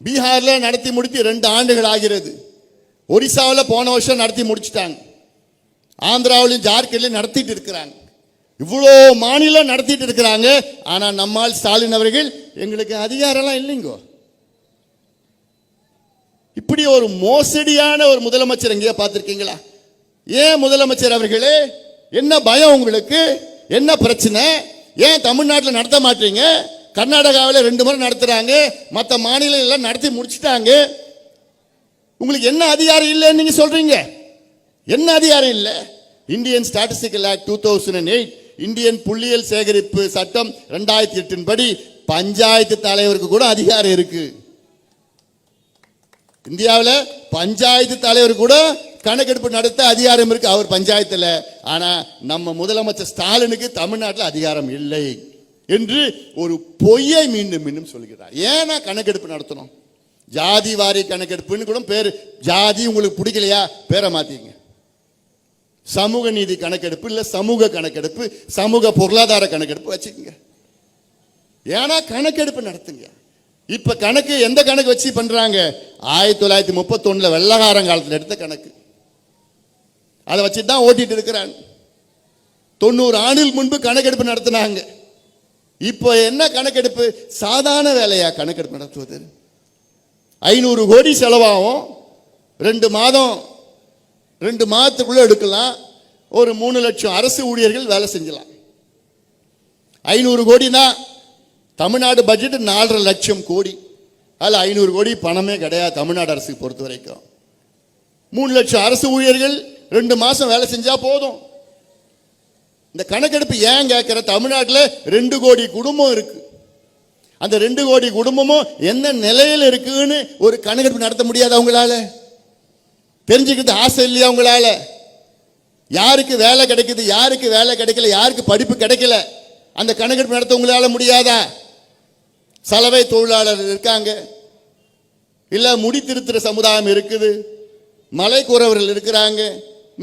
பீகார்ல நடத்தி முடித்து 2 ஆண்டுகள் ஆகிறது, ஒரிசாவில் போன வருஷம் நடத்தி முடிச்சிட்டாங்க, ஆந்திராவிலும் ஜார்க்கண்ட்லையும் நடத்திட்டு இருக்கிறாங்க. இவ்வளோ மாநிலம் நடத்திட்டு இருக்கிறாங்க. ஆனா நம்மால் ஸ்டாலின் அவர்கள் எங்களுக்கு அதிகாரம்லாம் இல்லைங்கோ. இப்படி ஒரு மோசடியான ஒரு முதலமைச்சர் எங்கேயா பார்த்திருக்கீங்களா? ஏன் முதலமைச்சர் அவர்களே, என்ன பயம் உங்களுக்கு? என்ன பிரச்சனை? ஏன் தமிழ்நாட்டில் நடத்த மாட்டீங்க? கர்நாடகாவில் 2 முறை நடத்துறாங்க, மற்ற மாநிலம் எல்லாம் நடத்தி முடிச்சிட்டாங்க. உங்களுக்கு என்ன அதிகாரம் இல்லைன்னு நீங்க சொல்றீங்க? என்ன அதிகாரம் இல்லை? இந்தியன் ஸ்டாட்டிஸ்டிக்கல் ஆக்ட் 2008, இந்தியன் புள்ளியியல் சேகரிப்பு சட்டம் 2008 படி பஞ்சாயத்து தலைவருக்கு கூட அதிகாரம் இருக்கு. இந்தியாவில் பஞ்சாயத்து தலைவர் கூட கணக்கெடுப்பு நடத்த அதிகாரம் இருக்கு, அவர் பஞ்சாயத்துல. ஆனா நம்ம முதலமைச்சர் ஸ்டாலினுக்கு தமிழ்நாட்டில் அதிகாரம் இல்லை என்று ஒரு பொய்யை மீண்டும் மீண்டும் சொல்கிறார். ஏன்னா கணக்கெடுப்பு நடத்தணும், ஜாதி வாரி கணக்கெடுப்புன்னு கூட பேரு. ஜாதி உங்களுக்கு பிடிக்கலையா, பேரை மாத்தீங்க. சமூக நீதி கணக்கெடுப்பு இல்ல சமூக கணக்கெடுப்பு, சமூக பொருளாதார கணக்கெடுப்பு வச்சுக்கோங்க. ஏன்னா கணக்கெடுப்பு நடத்துங்க. இப்ப கணக்கு எந்த கணக்கு வச்சு பண்றாங்க? 1931 வெள்ளக்காரன் எடுத்த கணக்கு, அதை வச்சுதான் ஓட்டிட்டு இருக்கிறாங்க. 90 ஆண்டுகளுக்கு முன்பு கணக்கெடுப்பு நடத்தினாங்க. இப்போ என்ன கணக்கெடுப்பு? சாதாரண வேலையா கணக்கெடுப்பு நடத்துவது? 500 கோடி செலவாகும், 2 மாதத்துக்குள்ள எடுக்கலாம். ஒரு 3 லட்சம் அரசு ஊழியர்கள் வேலை செஞ்சலாம். 500 கோடினா தமிழ்நாடு பட்ஜெட் 4.5 லட்சம் கோடி. அதில் 500 கோடி பணமே கிடையாது தமிழ்நாடு அரசுக்கு பொறுத்த வரைக்கும். 3 லட்சம் அரசு ஊழியர்கள் 2 மாசம் வேலை செஞ்சா போதும். இந்த கணக்கெடுப்பு ஏன் கேட்கிற? தமிழ்நாட்டில் 2 கோடி குடும்பம் இருக்கு. அந்த 2 கோடி குடும்பமும் என்ன நிலையில் இருக்குன்னு ஒரு கணக்கெடுப்பு நடத்த முடியாது அவங்களால? தெரிஞ்சுக்கிட்டு ஆசை இல்லையா அவங்களால? யாருக்கு வேலை கிடைக்குது, யாருக்கு வேலை கிடைக்கல, யாருக்கு படிப்பு கிடைக்கல, அந்த கணக்கெடுப்பு நடத்த உங்களால முடியாதா? சலவை தொழிலாளர் இருக்காங்க, இல்ல முடி திருத்துற சமுதாயம் இருக்குது, மலை கூறவர்கள் இருக்கிறாங்க,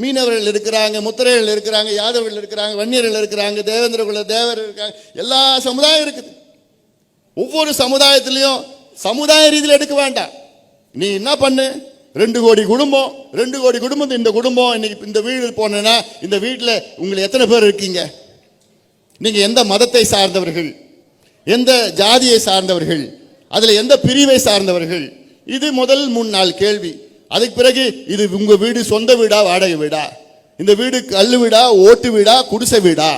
மீனவர்கள் இருக்கிறாங்க, முத்திரைகள் இருக்கிறாங்க, யாதவர்கள் இருக்கிறாங்க, வன்னியர்கள் இருக்கிறாங்க, தேவேந்திர குல தேவர் இருக்காங்க, எல்லா சமுதாயம் இருக்குது. ஒவ்வொரு சமுதாயத்திலையும் சமுதாய ரீதியில் எடுக்க வேண்டாம். நீ என்ன பண்ணு, 2 கோடி குடும்பம், 2 கோடி குடும்பம். இந்த குடும்பம் இன்னைக்கு இந்த வீடு போனேன்னா இந்த வீட்டில் உங்களுக்கு எத்தனை பேர் இருக்கீங்க? நீங்க எந்த மதத்தை சார்ந்தவர்கள், எந்த ஜாதியை சார்ந்தவர்கள், அதுல எந்த பிரிவை சார்ந்தவர்கள்? இது முதல் 3 நாள் கேள்வி. அதுக்கு பிறகு இது உங்க வீடு சொந்த வீடா வாடகை வீடா, இந்த வீடு கல்லு வீடா ஓட்டு வீடா குடிசை வீடா,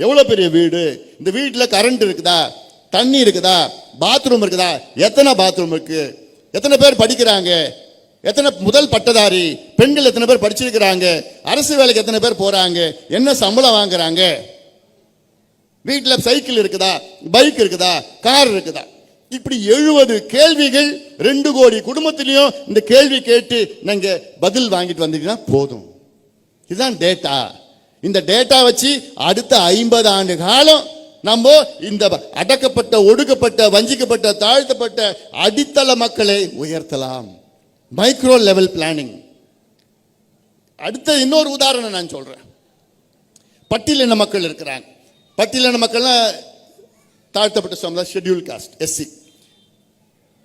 எவ்வளவு பெரிய வீடு, இந்த வீட்டில் கரண்ட் இருக்குதா, தண்ணி இருக்குதா, பாத்ரூம் இருக்குதா, எத்தனை பாத்ரூம் இருக்கு, எத்தனை பேர் படிக்கிறாங்க, எத்தனை முதல் பட்டதாரி பெண்கள் எத்தனை பேர் படிச்சிருக்கிறாங்க, அரசு வேலைக்கு எத்தனை பேர் போறாங்க, என்ன சம்பளம் வாங்குறாங்க, வீட்டில் சைக்கிள் இருக்குதா, பைக் இருக்குதா, கார் இருக்குதா. இப்படி 70 கேள்விகள் 2 கோடி குடும்பத்திலையும் இந்த கேள்வி கேட்டு நீங்க பதில் வாங்கிட்டு வந்தீங்கன்னா போதும். இதுதான் டேட்டா. இந்த டேட்டா வச்சு அடுத்த 50 ஆண்டு காலம் நம்ம இந்த அடக்கப்பட்ட, ஒடுக்கப்பட்ட, வஞ்சிக்கப்பட்ட, தாழ்த்தப்பட்ட அடித்தள மக்களை உயர்த்தலாம். Micro level planning. அடுத்த இன்னொரு உதாரணம் நான் சொல்றேன். பட்டியலின மக்கள் இருக்கிறாங்க. பட்டியலின மக்கள்லாம் தாழ்த்தப்பட்ட சமுதாயம், ஷெட்யூல் காஸ்ட், எஸ்சி.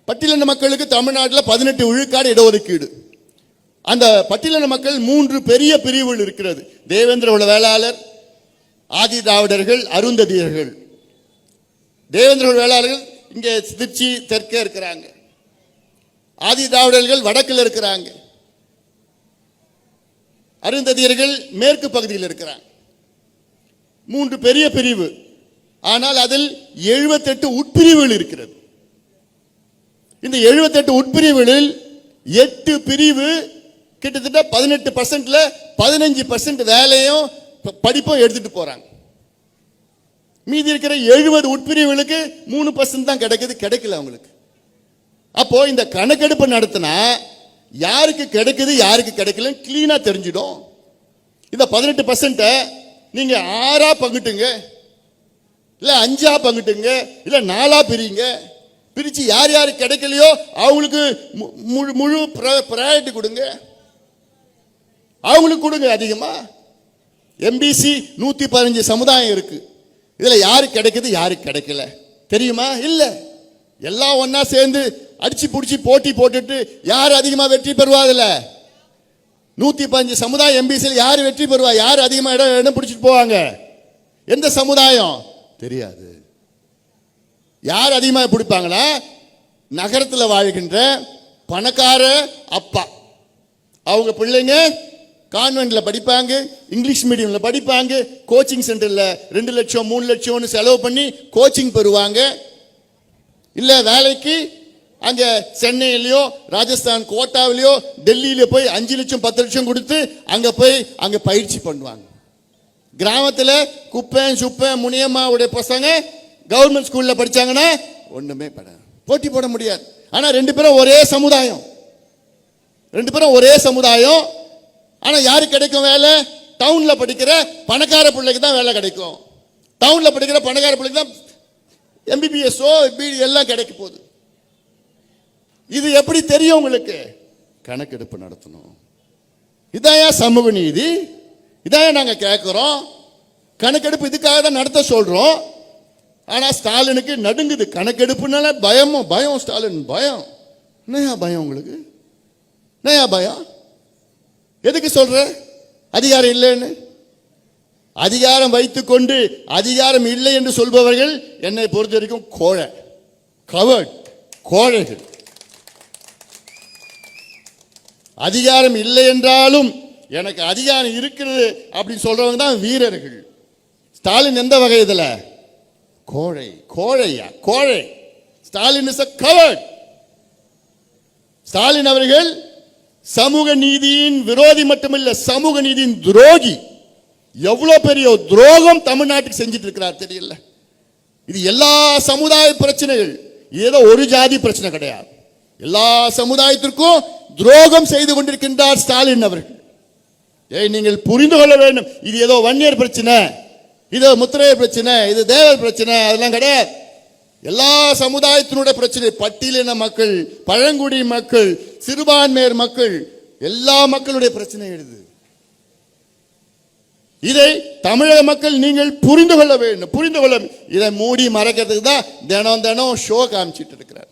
பட்டியலின மக்களுக்கு தமிழ்நாட்டில் 18 விழுக்காடு இடஒதுக்கீடு. அந்த பட்டியலின மக்கள் 3 பெரிய பிரிவுகள் இருக்கிறது. தேவேந்திர குல வேளாளர், ஆதி திராவிடர்கள், அருந்ததியர்கள். தேவேந்திர குல வேளாளர்கள் இங்கே திருச்சி தெற்கே இருக்கிறாங்க. ஆதி திராவிடர்கள் வடக்கில் இருக்கிறாங்க. அருந்ததியர்கள் மேற்கு பகுதியில் இருக்கிறாங்க. 3 பெரிய பிரிவு. ஆனால் அதில் 78 உட்பிரிவுகள் இருக்கிறது. இந்த 78 உட்பிரிவுகளில் 8 பிரிவு கிட்டத்தட்ட 18%ல 15% வேலையும் படிப்பும் எடுத்துட்டு போறாங்க. மீதி இருக்கிற 70 உட்பிரிவுகளுக்கு 3% தான் கிடைக்கல அவங்களுக்கு. அப்போ இந்த கணக்கெடுப்பு நடத்தினா யாருக்கு கிடைக்குது யாருக்கு கிடைக்கல கிளீனா தெரிஞ்சிடும். இந்த 18% நீங்க 6ஆ பங்கிட்டுங்க, இல்ல 5ஆ பங்கிட்டுங்க, இல்ல 4ஆ பிரிங்க. பிரிச்சு யார் யாருக்கு கிடைக்கலையோ அவங்களுக்கு முழு ப்ரையாரிட்டி கொடுங்க. அவங்களுக்கு கொடுங்க அதிகமா. எம்பிசி 115 சமுதாயம் இருக்கு. இதுல யாருக்கு கிடைக்குது யாருக்கு கிடைக்கல தெரியுமா? இல்ல. எல்லாம் ஒன்னா சேர்ந்து அடிச்சு புடிச்சு போட்டி போட்டுட்டு யார் அதிகமா வெற்றி பெறுவாதில்ல. 115 சமுதாயம் எம்பிசியில் யார் வெற்றி பெறுவா, யார் அதிகமா இடம் பிடிச்சிட்டு போவாங்க? எந்த சமுதாயம் தெரியாது. யார் அதிகமாக பிடிப்பாங்களா? நகரத்தில் வாழ்கின்ற பணக்கார அப்பா. அவங்க பிள்ளைங்க கான்வென்ட்ல படிப்பாங்க, இங்கிலீஷ் மீடியம்ல படிப்பாங்க, கோச்சிங் சென்டர்ல 2 லட்சம் 3 லட்சம்னு செலவு பண்ணி கோச்சிங் பெறுவாங்க. இல்ல வேலைக்கு அங்க சென்னையிலயோ ராஜஸ்தான் கோட்டாவிலயோ டெல்லியில போய் 5 லட்சம் 10 லட்சம் கொடுத்து அங்க பயிற்சி பண்ணுவாங்க. கிராமத்தில் குப்பை சுப்பை முனியம்மாவுடைய பசங்க கவர்மெண்ட் ஸ்கூல்ல படிச்சாங்கன்னா ஒண்ணுமே போட்டி போட முடியாது. ஆனா 2 பேரும் ஒரே சமுதாயம், 2 பேரும் ஒரே சமுதாயம். ஆனா யாருக்கு கிடைக்கும் வேலை? டவுன்ல படிக்கிற பணக்கார பிள்ளைக்கு தான் வேலை கிடைக்கும். டவுன்ல படிக்கிற பணக்கார பிள்ளைக்கு தான் எம்பிபிஎஸ்ஓ எல்லாம் கிடைக்க போகுது. இது எப்படி தெரியும் உங்களுக்கு? கணக்கெடுப்பு நடத்தணும். இதான் சமூக நீதி. இதான் நாங்க கேட்கிறோம். கணக்கெடுப்பு இதுக்காக தான் நடத்த சொல்றோம். ஆனா ஸ்டாலினுக்கு நடுங்குது. கணக்கெடுப்புனால பயம் ஸ்டாலின் பயம். என்னையா பயம் உங்களுக்கு? என்னையா பயம்? எதுக்கு சொல்ற? அதிகாரம் இல்லைன்னு. அதிகாரம் வைத்துக் கொண்டு அதிகாரம் இல்லை என்று சொல்பவர்கள் என்னை பொறுத்த வரைக்கும் கோழைகள். அதிகாரம் இல்லை என்றாலும் எனக்கு அதிகாரம் இருக்கிறது அப்படின்னு சொல்றவங்க தான் வீரர்கள். ஸ்டாலின் எந்த வகை? இதுல கோழை. Stalin is a coward. Stalin அவர்கள் சமூக நீதியின் விரோதி மட்டுமல்ல, சமூக நீதியின் துரோகி. எவ்வளவு பெரிய துரோகம் தமிழ்நாட்டுக்கு செஞ்சிட்டு இருக்கிறார் தெரியல. இது எல்லா சமுதாய பிரச்சனைகள், ஏதோ ஒரு ஜாதி பிரச்சனை கிடையாது. எல்லா சமுதாயத்திற்கும் துரோகம் செய்து கொண்டிருக்கின்றார் ஸ்டாலின் அவர்கள். நீங்கள் புரிந்து கொள்ள வேண்டும். இது ஏதோ வன்னியர் பிரச்சனை, இது முத்திரையர் பிரச்சனை, இது தேவர் பிரச்சனை, அதெல்லாம் கிடையாது. எல்லா சமுதாயத்தினுடைய பிரச்சனை. பட்டியலின மக்கள், பழங்குடி மக்கள், சிறுபான்மையர் மக்கள், எல்லா மக்களுடைய பிரச்சனை எழுது. இதை தமிழக மக்கள் நீங்கள் புரிந்து கொள்ள வேண்டும். இதை மூடி மறைக்கிறதுக்கு தான் தினம் ஷோ காமிச்சிட்டு இருக்கிறார்.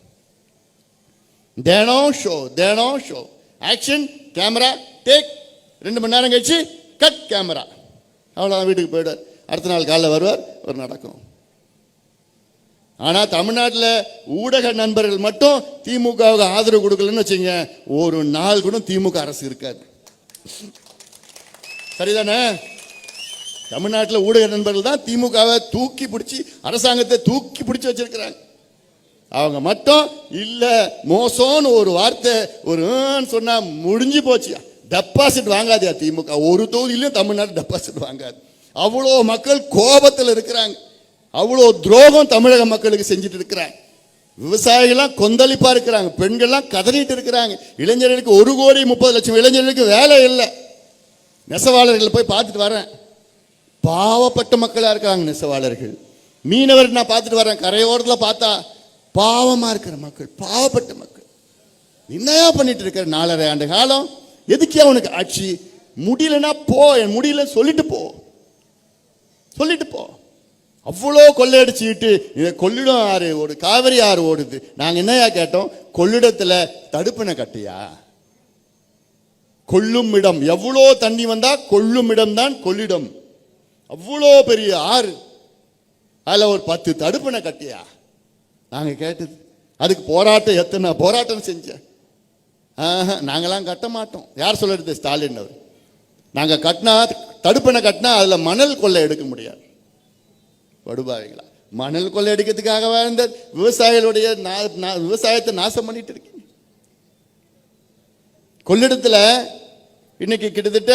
தினம் ஷோ. ஆக்ஷன் கேமரா டேக், 2 மணி நேரம் கழிச்சு கட் கேமரா, அவ்வளோதான், வீட்டுக்கு போயிடுவார். அடுத்த நாள் காலைல வருவார், ஒரு நடக்கும். ஆனால் தமிழ்நாட்டில் ஊடக நண்பர்கள் மட்டும் திமுகவுக்கு ஆதரவு கொடுக்கலன்னு வச்சுங்க, ஒரு நாள் கூட திமுக அரசு இருக்காது. சரிதானே? தமிழ்நாட்டில் ஊடக நண்பர்கள் தான் திமுகவை தூக்கி பிடிச்சி, அரசாங்கத்தை தூக்கி பிடிச்சி வச்சிருக்கிறாங்க. அவங்க மட்டும் இல்ல, மோசம்னு ஒரு வார்த்தை ஒரு சொன்னா முடிஞ்சு போச்சு. டெபாசிட் வாங்காதியா திமுக, ஒரு தொகுதியிலும் தமிழ்நாடு டெபாசிட் வாங்காது. அவ்வளோ மக்கள் கோபத்தில் இருக்கிறாங்க, அவ்வளோ துரோகம் தமிழக மக்களுக்கு செஞ்சுட்டு இருக்கிறாங்க. விவசாயிகள்லாம் கொந்தளிப்பா இருக்கிறாங்க, பெண்கள்லாம் கதறிட்டு இருக்கிறாங்க. இளைஞர்களுக்கு 1,30,00,000 இளைஞர்களுக்கு வேலை இல்லை. நெசவாளர்கள் போய் பார்த்துட்டு வரேன், பாவப்பட்ட மக்களா இருக்கிறாங்க நெசவாளர்கள். மீனவர் நான் பார்த்துட்டு வரேன், கரையோரத்தில் பார்த்தா பாவமா இருக்கிற மக்கள், பாவப்பட்ட மக்கள். என்னையா பண்ணிட்டு இருக்கிற 4.5 ஆண்டு காலம்? எதுக்கே அவனுக்கு ஆட்சி? முடியலன்னா போ, என் முடியல சொல்லிட்டு போ, சொல்லிட்டு போ. அவ்வளோ கொள்ளையடிச்சுட்டு கொள்ளிடம் ஆறு ஓடு, காவிரி ஆறு ஓடுது. நாங்கள் என்னையா கேட்டோம்? கொள்ளிடத்துல தடுப்பணை கட்டியா? கொள்ளும் இடம், எவ்வளோ தண்ணி வந்தா கொள்ளும் இடம் தான் கொள்ளிடம். அவ்வளோ பெரிய ஆறு, அதில் ஒரு 10 தடுப்பணை கட்டியா? நாங்க கேட்டது. அதுக்கு போராட்டம், எத்தனை போராட்டம் செஞ்ச. நாங்களாம் கட்ட மாட்டோம். யார் சொல்றது? ஸ்டாலின் அவர். நாங்க கட்டினா, தடுப்பணை கட்டினா அதுல மணல் கொள்ளை எடுக்க முடியாது. படுபாவிங்களா, மணல் கொள்ளை எடுக்கிறதுக்காக வாழ்ந்த விவசாயிகளுடைய விவசாயத்தை நாசம் பண்ணிட்டு இருக்கீங்க. கொள்ளிடத்துல இன்னைக்கு கிட்டத்தட்ட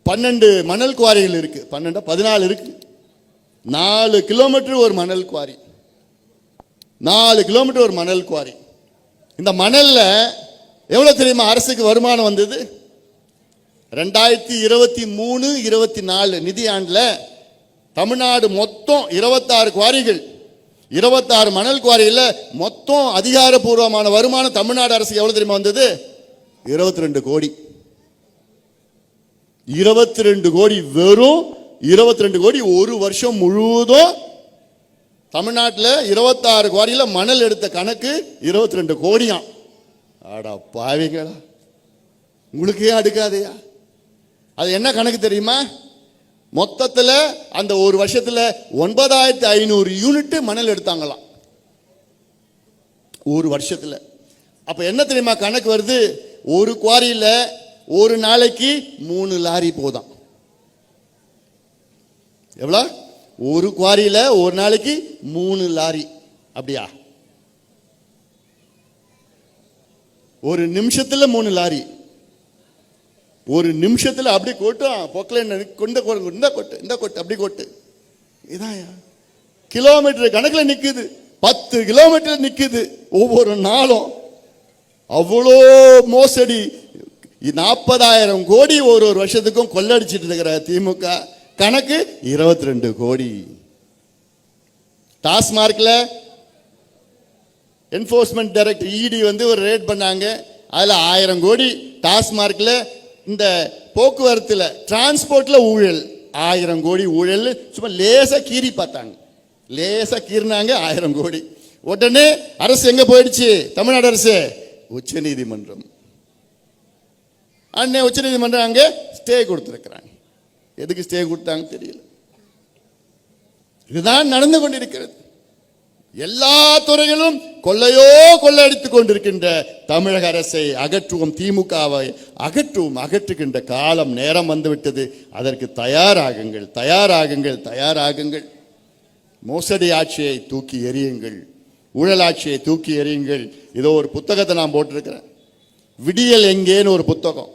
12 மணல் குவாரிகள் இருக்கு. 14 இருக்கு. 4 கிலோமீட்டர் ஒரு மணல் குவாரி, 4 கிலோமீட்டர் ஒரு மணல் குவாரி. இந்த மணல்ல எவ்வளவு தெரியுமா அரசுக்கு வருமானம் வந்தது? 2023-24 நிதியாண்டுல தமிழ்நாடு மொத்தம் 26 குவாரிகள், 26 மணல் குவாரியில் மொத்தம் அதிகாரப்பூர்வமான வருமானம் தமிழ்நாடு அரசுக்கு எவ்வளவு தெரியுமா வந்தது? 22 கோடி. 22 கோடி, வெறும் 22 கோடி. ஒரு வருஷம் முழுவதும் தமிழ்நாட்டில் 26 குவாரியில மணல் எடுத்த கணக்கு 22 கோடியாம். ஆடா பாவிங்களா, உங்களுக்கே அடுக்காதையா? அது என்ன கணக்கு தெரியுமா? மொத்தத்தில் அந்த ஒரு வருஷத்துல 9,500 யூனிட் மணல் எடுத்தாங்களாம் ஒரு வருஷத்துல. அப்ப என்ன தெரியுமா கணக்கு வருது? ஒரு குவாரியில ஒரு நாளைக்கு 3 லாரி போதாம். எவ்வளவு? ஒரு குவாரியில ஒரு நாளைக்கு 3 லாரி. அப்படியா? ஒரு நிமிஷத்துல 3 லாரி. ஒரு நிமிஷத்துல அப்படி கொட்டும். பொக்கல கொண்ட கொட்டு, இந்த கொட்டு, அப்படி கொட்டு. இதான் கிலோமீட்டர் கணக்கில் நிக்குது. 10 கிலோமீட்டர் நிக்குது ஒவ்வொரு நாளும். அவ்வளோ மோசடி. 40,000 கோடி ஒரு வருஷத்துக்கும் கொள்ளடிச்சிட்டு இருக்கிற திமுக கணக்கு 22 கோடி. டாஸ்மார்க்ல என்போர்ஸ்மெண்ட் டைரக்டர் இடி ஒரு ரேட் பண்ணாங்க. அதுல 1000 கோடி. டாஸ்மார்க்ல இந்த போக்குவரத்துல டிரான்ஸ்போர்ட்ல ஊழல் 1000 கோடி ஊழல். சும்மா லேசா கீறி பார்த்தாங்க, லேசா கீறினாங்க 1000 கோடி. உடனே அரசு எங்க போயிடுச்சு? தமிழ்நாடு அரசு உச்ச நீதிமன்றம். அன்னை உச்ச நீதிமன்றம் அங்க ஸ்டே கொடுத்திருக்கிறாங்க. எதுக்கு ஸ்டே கொடுத்தாங்க தெரியல. இதுதான் நடந்து கொண்டிருக்கிறது. எல்லா துறைகளும் கொள்ளையோ கொள்ளையடித்துக் கொண்டிருக்கின்ற தமிழக அரசை அகற்றுவோம், திமுகவை அகற்றுவோம். அகற்றுகின்ற காலம் நேரம் வந்துவிட்டது. அதற்கு தயாராகுங்கள், தயாராகுங்கள், தயாராகுங்கள். மோசடி ஆட்சியை தூக்கி எறியுங்கள், ஊழல் ஆட்சியை தூக்கி எறியுங்கள். இதோ ஒரு புத்தகத்தை நான் போட்டிருக்கிறேன், விடியல் எங்கேன்னு ஒரு புத்தகம்.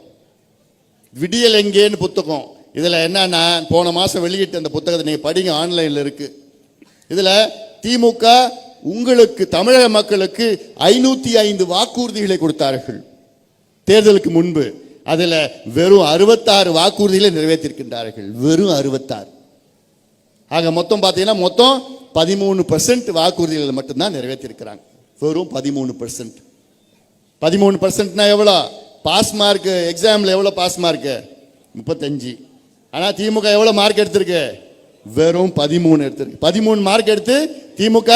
விடியல் எங்கேன்னு புத்தகம். இதுல என்னன்னா, போன மாசம் வெளியிட்ட அந்த புத்தகத்தை நீங்க படிங்க, ஆன்லைன்ல இருக்கு. இதுல திமுக உங்களுக்கு தமிழக மக்களுக்கு 505 வாக்குறுதிகளை கொடுத்தார்கள் தேர்தலுக்கு முன்பு. அதுல வெறும் 66 வாக்குறுதிகளை நிறைவேற்றிருக்கின்றார்கள். வெறும் 66. ஆக மொத்தம் பார்த்தீங்கன்னா மொத்தம் 13% வாக்குறுதிகளை மட்டும்தான் நிறைவேற்றிருக்கிறாங்க. வெறும் 13%. 13%னா எவ்வளோ? பாஸ் மார்க் எக்ஸாம்ல எவ்வளோ பாஸ் மார்க்? 35. ஆனா திமுக எவ்வளவு மார்க் எடுத்திருக்கு? வெறும் 13 எடுத்திருக்கு. 13 மார்க் எடுத்து திமுக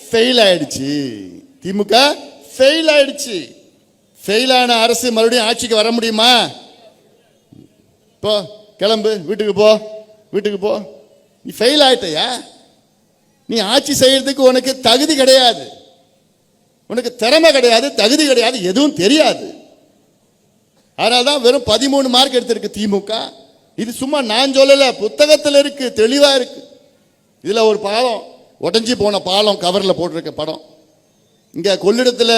ஃபெயில் ஆயிடுச்சு. திமுக ஃபெயில் ஆயிடுச்சு. ஃபெயிலான அரசு மறுபடியும் ஆட்சிக்கு வர முடியுமா? போ, கிளம்பு, வீட்டுக்கு போ, வீட்டுக்கு போ. நீ ஃபெயில் ஆயிட்டயா? நீ ஆட்சி செய்யறதுக்கு உனக்கு தகுதி கிடையாது, உனக்கு திறமை கிடையாது, தகுதி கிடையாது, எதுவும் தெரியாது. அதனால்தான் வெறும் 13 மார்க் எடுத்திருக்கு திமுக. இது சும்மா நான் சொல்லல, புத்தகத்தில் இருக்கு, தெளிவா இருக்கு. இதுல ஒரு பாலம், உடஞ்சி போன பாலம் கவர்ல போட்டிருக்க படம். இங்க கொள்ளிடத்துல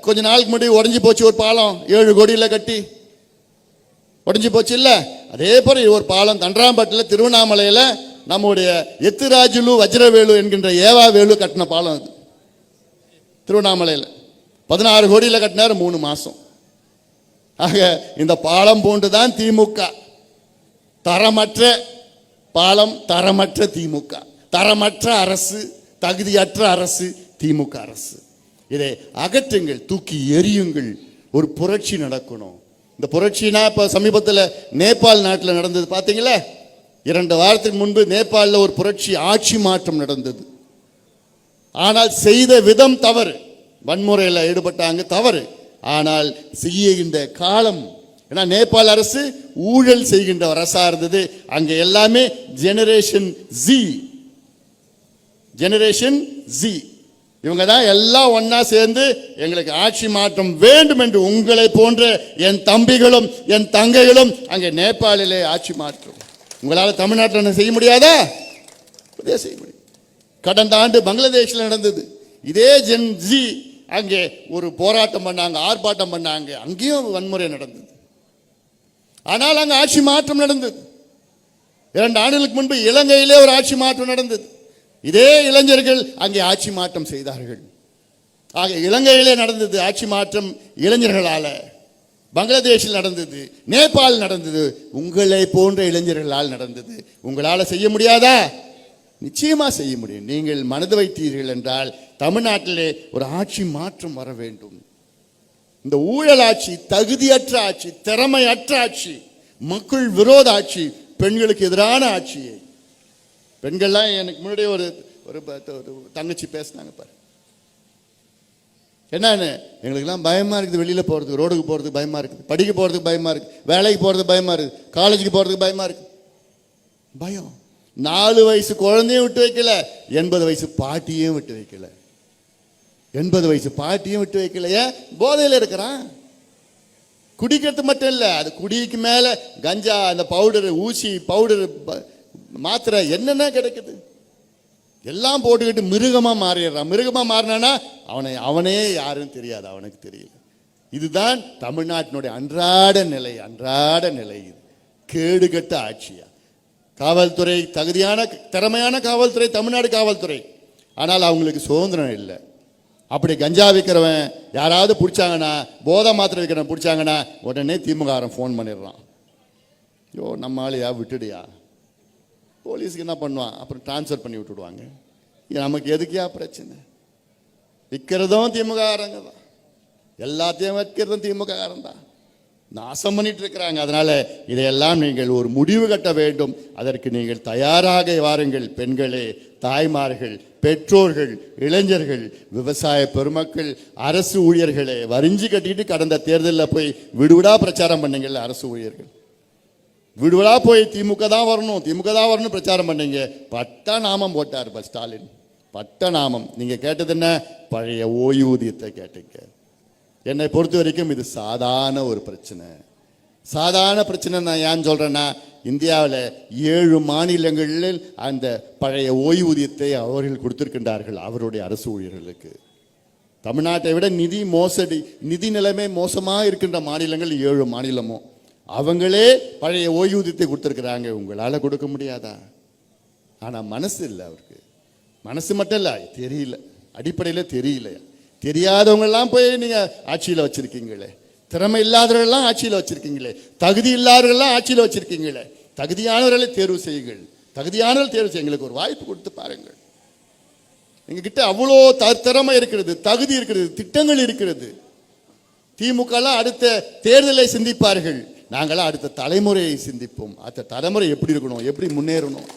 கொஞ்ச நாளுக்கு முன்னாடி உடஞ்சி போச்சு ஒரு பாலம், 7 கோடியில கட்டி உடஞ்சி போச்சு இல்ல. அதே போல ஒரு பாலம் தண்டராம்பட்டில் திருவண்ணாமலையில நம்முடைய எத்துராஜுலு வஜ்ரவேலு என்கின்ற ஏவா வேலு கட்டின பாலம். அது திருவண்ணாமலையில் 16 கோடியில கட்டினார் 3 மாசம். ஆக இந்த பாலம் போன்றுதான் திமுக. தரமற்ற பாலம், தரமற்ற திமுக, தரமற்ற அரசு, தகுதியற்ற அரசு திமுக அரசு. இதை அகற்றுங்கள், தூக்கி எறியுங்கள். ஒரு புரட்சி நடக்கணும். இந்த புரட்சினா இப்ப சமீபத்தில் நேபாள் நாட்டில் நடந்தது பார்த்தீங்களா? 2 வாரத்துக்கு முன்பு நேபாளில் ஒரு புரட்சி, ஆட்சி மாற்றம் நடந்தது. ஆனால் செய்த விதம் தவறு, வன்முறையில் ஈடுபட்டாங்க, தவறு. ஆனால் செய்கின்ற காலம், ஏன்னா நேபாள் அரசு ஊழல் செய்கின்ற அரசா இருந்தது. அங்க எல்லாமே ஜெனரேஷன் ஜி, இவங்க தான் எல்லாம் ஒன்னா சேர்ந்து எங்களுக்கு ஆட்சி மாற்றம் வேண்டும் என்று உங்களை போன்ற என் தம்பிகளும் என் தங்கைகளும் அங்கே நேபாளிலே ஆட்சி மாற்றம். உங்களால் தமிழ்நாட்டில் செய்ய முடியாதா? செய்ய முடியும். கடந்த ஆண்டு பங்களாதேஷில் நடந்தது இதே ஜென் ஜி. அங்கே ஒரு போராட்டம் பண்ணாங்க, ஆர்ப்பாட்டம் பண்ணாங்க, அங்கேயும் வன்முறை நடந்தது. ஆனால் அங்கே ஆட்சி மாற்றம் நடந்தது. 2 ஆண்டுகளுக்கு முன்பு இலங்கையிலே ஒரு ஆட்சி மாற்றம் நடந்தது. இதே இளைஞர்கள் அங்கே ஆட்சி மாற்றம் செய்தார்கள். ஆக இலங்கையிலே நடந்தது ஆட்சி மாற்றம் இளைஞர்களால, பங்களாதேஷில் நடந்தது, நேபாள் நடந்தது, உங்களை போன்ற இளைஞர்களால் நடந்தது. உங்களால் செய்ய முடியாதா? நிச்சயமா செய்ய முடியும். நீங்கள் மனது வைத்தீர்கள் என்றால் தமிழ்நாட்டிலே ஒரு ஆட்சி மாற்றம் வர வேண்டும். இந்த ஊழல் ஆட்சி, தகுதியற்ற ஆட்சி, திறமையற்ற ஆட்சி, மக்கள் விரோத ஆட்சி, பெண்களுக்கு எதிரான ஆட்சியை. பெண்கள்லாம் எனக்கு முன்னாடியே ஒரு தங்கச்சி பேசினாங்க பாரு. என்னன்னு, எங்களுக்கெல்லாம் பயமா இருக்குது, வெளியில போறதுக்கு, ரோடுக்கு போறதுக்கு பயமா இருக்குது, படிக்க போறதுக்கு பயமா இருக்கு, வேலைக்கு போறதுக்கு பயமா இருக்கு, காலேஜுக்கு போறதுக்கு பயமா இருக்கு. பயம். 4 வயசு குழந்தையும் விட்டு வைக்கல, 80 வயசு பாட்டியும் விட்டு வைக்கல. 80 வயசு பாட்டியும் விட்டு வைக்கல. ஏன்? போதையில் இருக்கிறான். குடிக்கிறது மட்டும் இல்ல, அது குடிக்கு மேல கஞ்சா, அந்த பவுடர், ஊசி பவுடர், மாத்திரை, என்னென்ன கிடைக்குது எல்லாம் போட்டுக்கிட்டு மிருகமா மாறிடுறான். மிருகமா மாறினானா அவனே யாருன்னு தெரியாது, அவனுக்கு தெரியல. இதுதான் தமிழ்நாட்டினுடைய அன்றாட நிலை, அன்றாட நிலை. இது கேடுகட்ட ஆட்சியா. காவல்துறை தகுதியான திறமையான காவல்துறை, தமிழ்நாடு காவல்துறை, ஆனால் அவங்களுக்கு சுதந்திரம் இல்லை. அப்படி கஞ்சா விற்கிறவன் யாராவது பிடிச்சாங்கன்னா, போதை மாத்திரை விற்கிறவன் பிடிச்சாங்கன்னா உடனே திமுககாரன் ஃபோன் பண்ணிடுறான். ஐயோ நம்ம ஆளையா விட்டுடுயா. போலீஸுக்கு என்ன பண்ணுவான், அப்புறம் டிரான்ஸ்ஃபர் பண்ணி விட்டுடுவாங்க. நமக்கு எதுக்கியா பிரச்சனை? விற்கிறதும் திமுககாரங்க தான், எல்லாத்தையும் விற்கிறதும் திமுககாரன் தான், நாசம் பண்ணிட்டு இருக்கிறாங்க. அதனால இதையெல்லாம் நீங்கள் ஒரு முடிவு கட்ட வேண்டும். அதற்கு நீங்கள் தயாராக வாருங்கள். பெண்களே, தாய்மார்கள், பெற்றோர்கள், இளைஞர்கள், விவசாய பெருமக்கள், அரசு ஊழியர்களே, வரிஞ்சு கட்டிட்டு கடந்த தேர்தலில் போய் விடுவிடா பிரச்சாரம் பண்ணீங்கல்ல அரசு ஊழியர்கள், விடுவிடா போய் திமுக தான் வரணும், திமுக தான் வரணும் பிரச்சாரம் பண்ணீங்க. பட்ட நாமம் போட்டார் ஸ்டாலின், பட்ட நாமம். நீங்க கேட்டது என்ன? பழைய ஓய்வூதியத்தை கேட்டீங்க. என்னை பொறுத்த வரைக்கும் இது சாதாரண ஒரு பிரச்சனை. சாதாரண பிரச்சனை நான் ஏன் சொல்றேன்னா, இந்தியாவில் 7 மாநிலங்களில் அந்த பழைய ஓய்வூதியத்தை அவர்கள் கொடுத்திருக்கின்றார்கள் அவருடைய அரசு ஊழியர்களுக்கு. தமிழ்நாட்டை விட நிதி மோசடி, நிதி நிலைமை மோசமாக இருக்கின்ற மாநிலங்கள் 7 மாநிலமும். அவங்களே பழைய ஓய்வூதியத்தை கொடுத்திருக்கிறாங்க. உங்களால் கொடுக்க முடியாதா? ஆனால் மனசு இல்லை அவருக்கு. மனசு மட்டும் இல்லை, தெரியல, அடிப்படையில் தெரியல. தெரியாதவங்கெல்லாம் போய் நீங்கள் ஆட்சியில் வச்சிருக்கீங்களே, திறமை இல்லாதவர்கள்லாம் ஆட்சியில் வச்சிருக்கீங்களே, தகுதி இல்லாதவர்கள்லாம் ஆட்சியில் வச்சிருக்கீங்களே. தகுதியானவர்களை தேர்வு செய்யுங்கள், தகுதியானவர்கள் தேர்வு செய்ய எங்களுக்கு ஒரு வாய்ப்பு கொடுத்து பாருங்கள். எங்ககிட்ட அவ்வளோ திறமை இருக்கிறது, தகுதி இருக்கிறது, திட்டங்கள் இருக்கிறது. திமுகலாம் அடுத்த தேர்தலை சிந்திப்பார்கள், நாங்களாம் அடுத்த தலைமுறையை சிந்திப்போம். அடுத்த தலைமுறை எப்படி இருக்கணும், எப்படி முன்னேறணும்,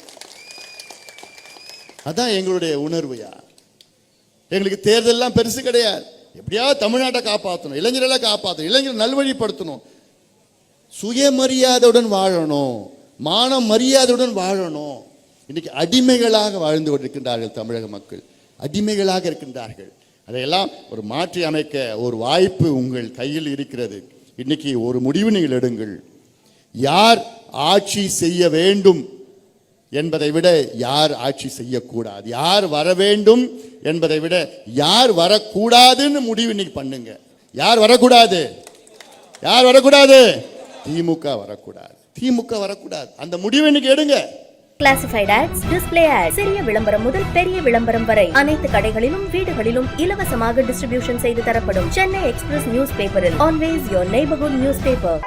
அதான் எங்களுடைய உணர்வுயா. எங்களுக்கு தேர்தல்லாம் பெருசு கிடையாது. எப்படியாவது தமிழ்நாட்டை காப்பாற்றணும், இளைஞர்களை காப்பாற்றணும், இளைஞரை நல்வழிப்படுத்தணும், சுயமரியாதையுடன் வாழணும், மான மரியாதையுடன் வாழணும். இன்னைக்கு அடிமைகளாக வாழ்ந்து கொண்டிருக்கின்றார்கள் தமிழக மக்கள், அடிமைகளாக இருக்கின்றார்கள். அதையெல்லாம் ஒரு மாற்றி அமைக்க ஒரு வாய்ப்பு உங்கள் கையில் இருக்கிறது. இன்னைக்கு ஒரு முடிவு நீங்கள் எடுங்கள். யார் ஆட்சி செய்ய வேண்டும் என்பதை விட யார் ஆட்சி செய்யக்கூடாது, யார் வர வேண்டும் என்பதை விட யார் வரக்கூடாதுன்னு முடிவு இன்னைக்கு பண்ணுங்க. யார் வரக்கூடாது? யார் வரக்கூடாது? திமுக வரக்கூடாது, திமுக வரக்கூடாது. அந்த முடிவு இன்னைக்கு எடுங்க. கிளாசிஃபைட் ஆட்ஸ், டிஸ்ப்ளே ஆட்ஸ், சிறிய விளம்பரம் முதல் பெரிய விளம்பரம் வரை அனைத்து கடைகளிலும் வீடுகளிலும் இலவசமாக டிஸ்ட்ரிபியூஷன் செய்து தரப்படும். சென்னை எக்ஸ்பிரஸ் நியூஸ் பேப்பரில் always your neighbourhood news paper.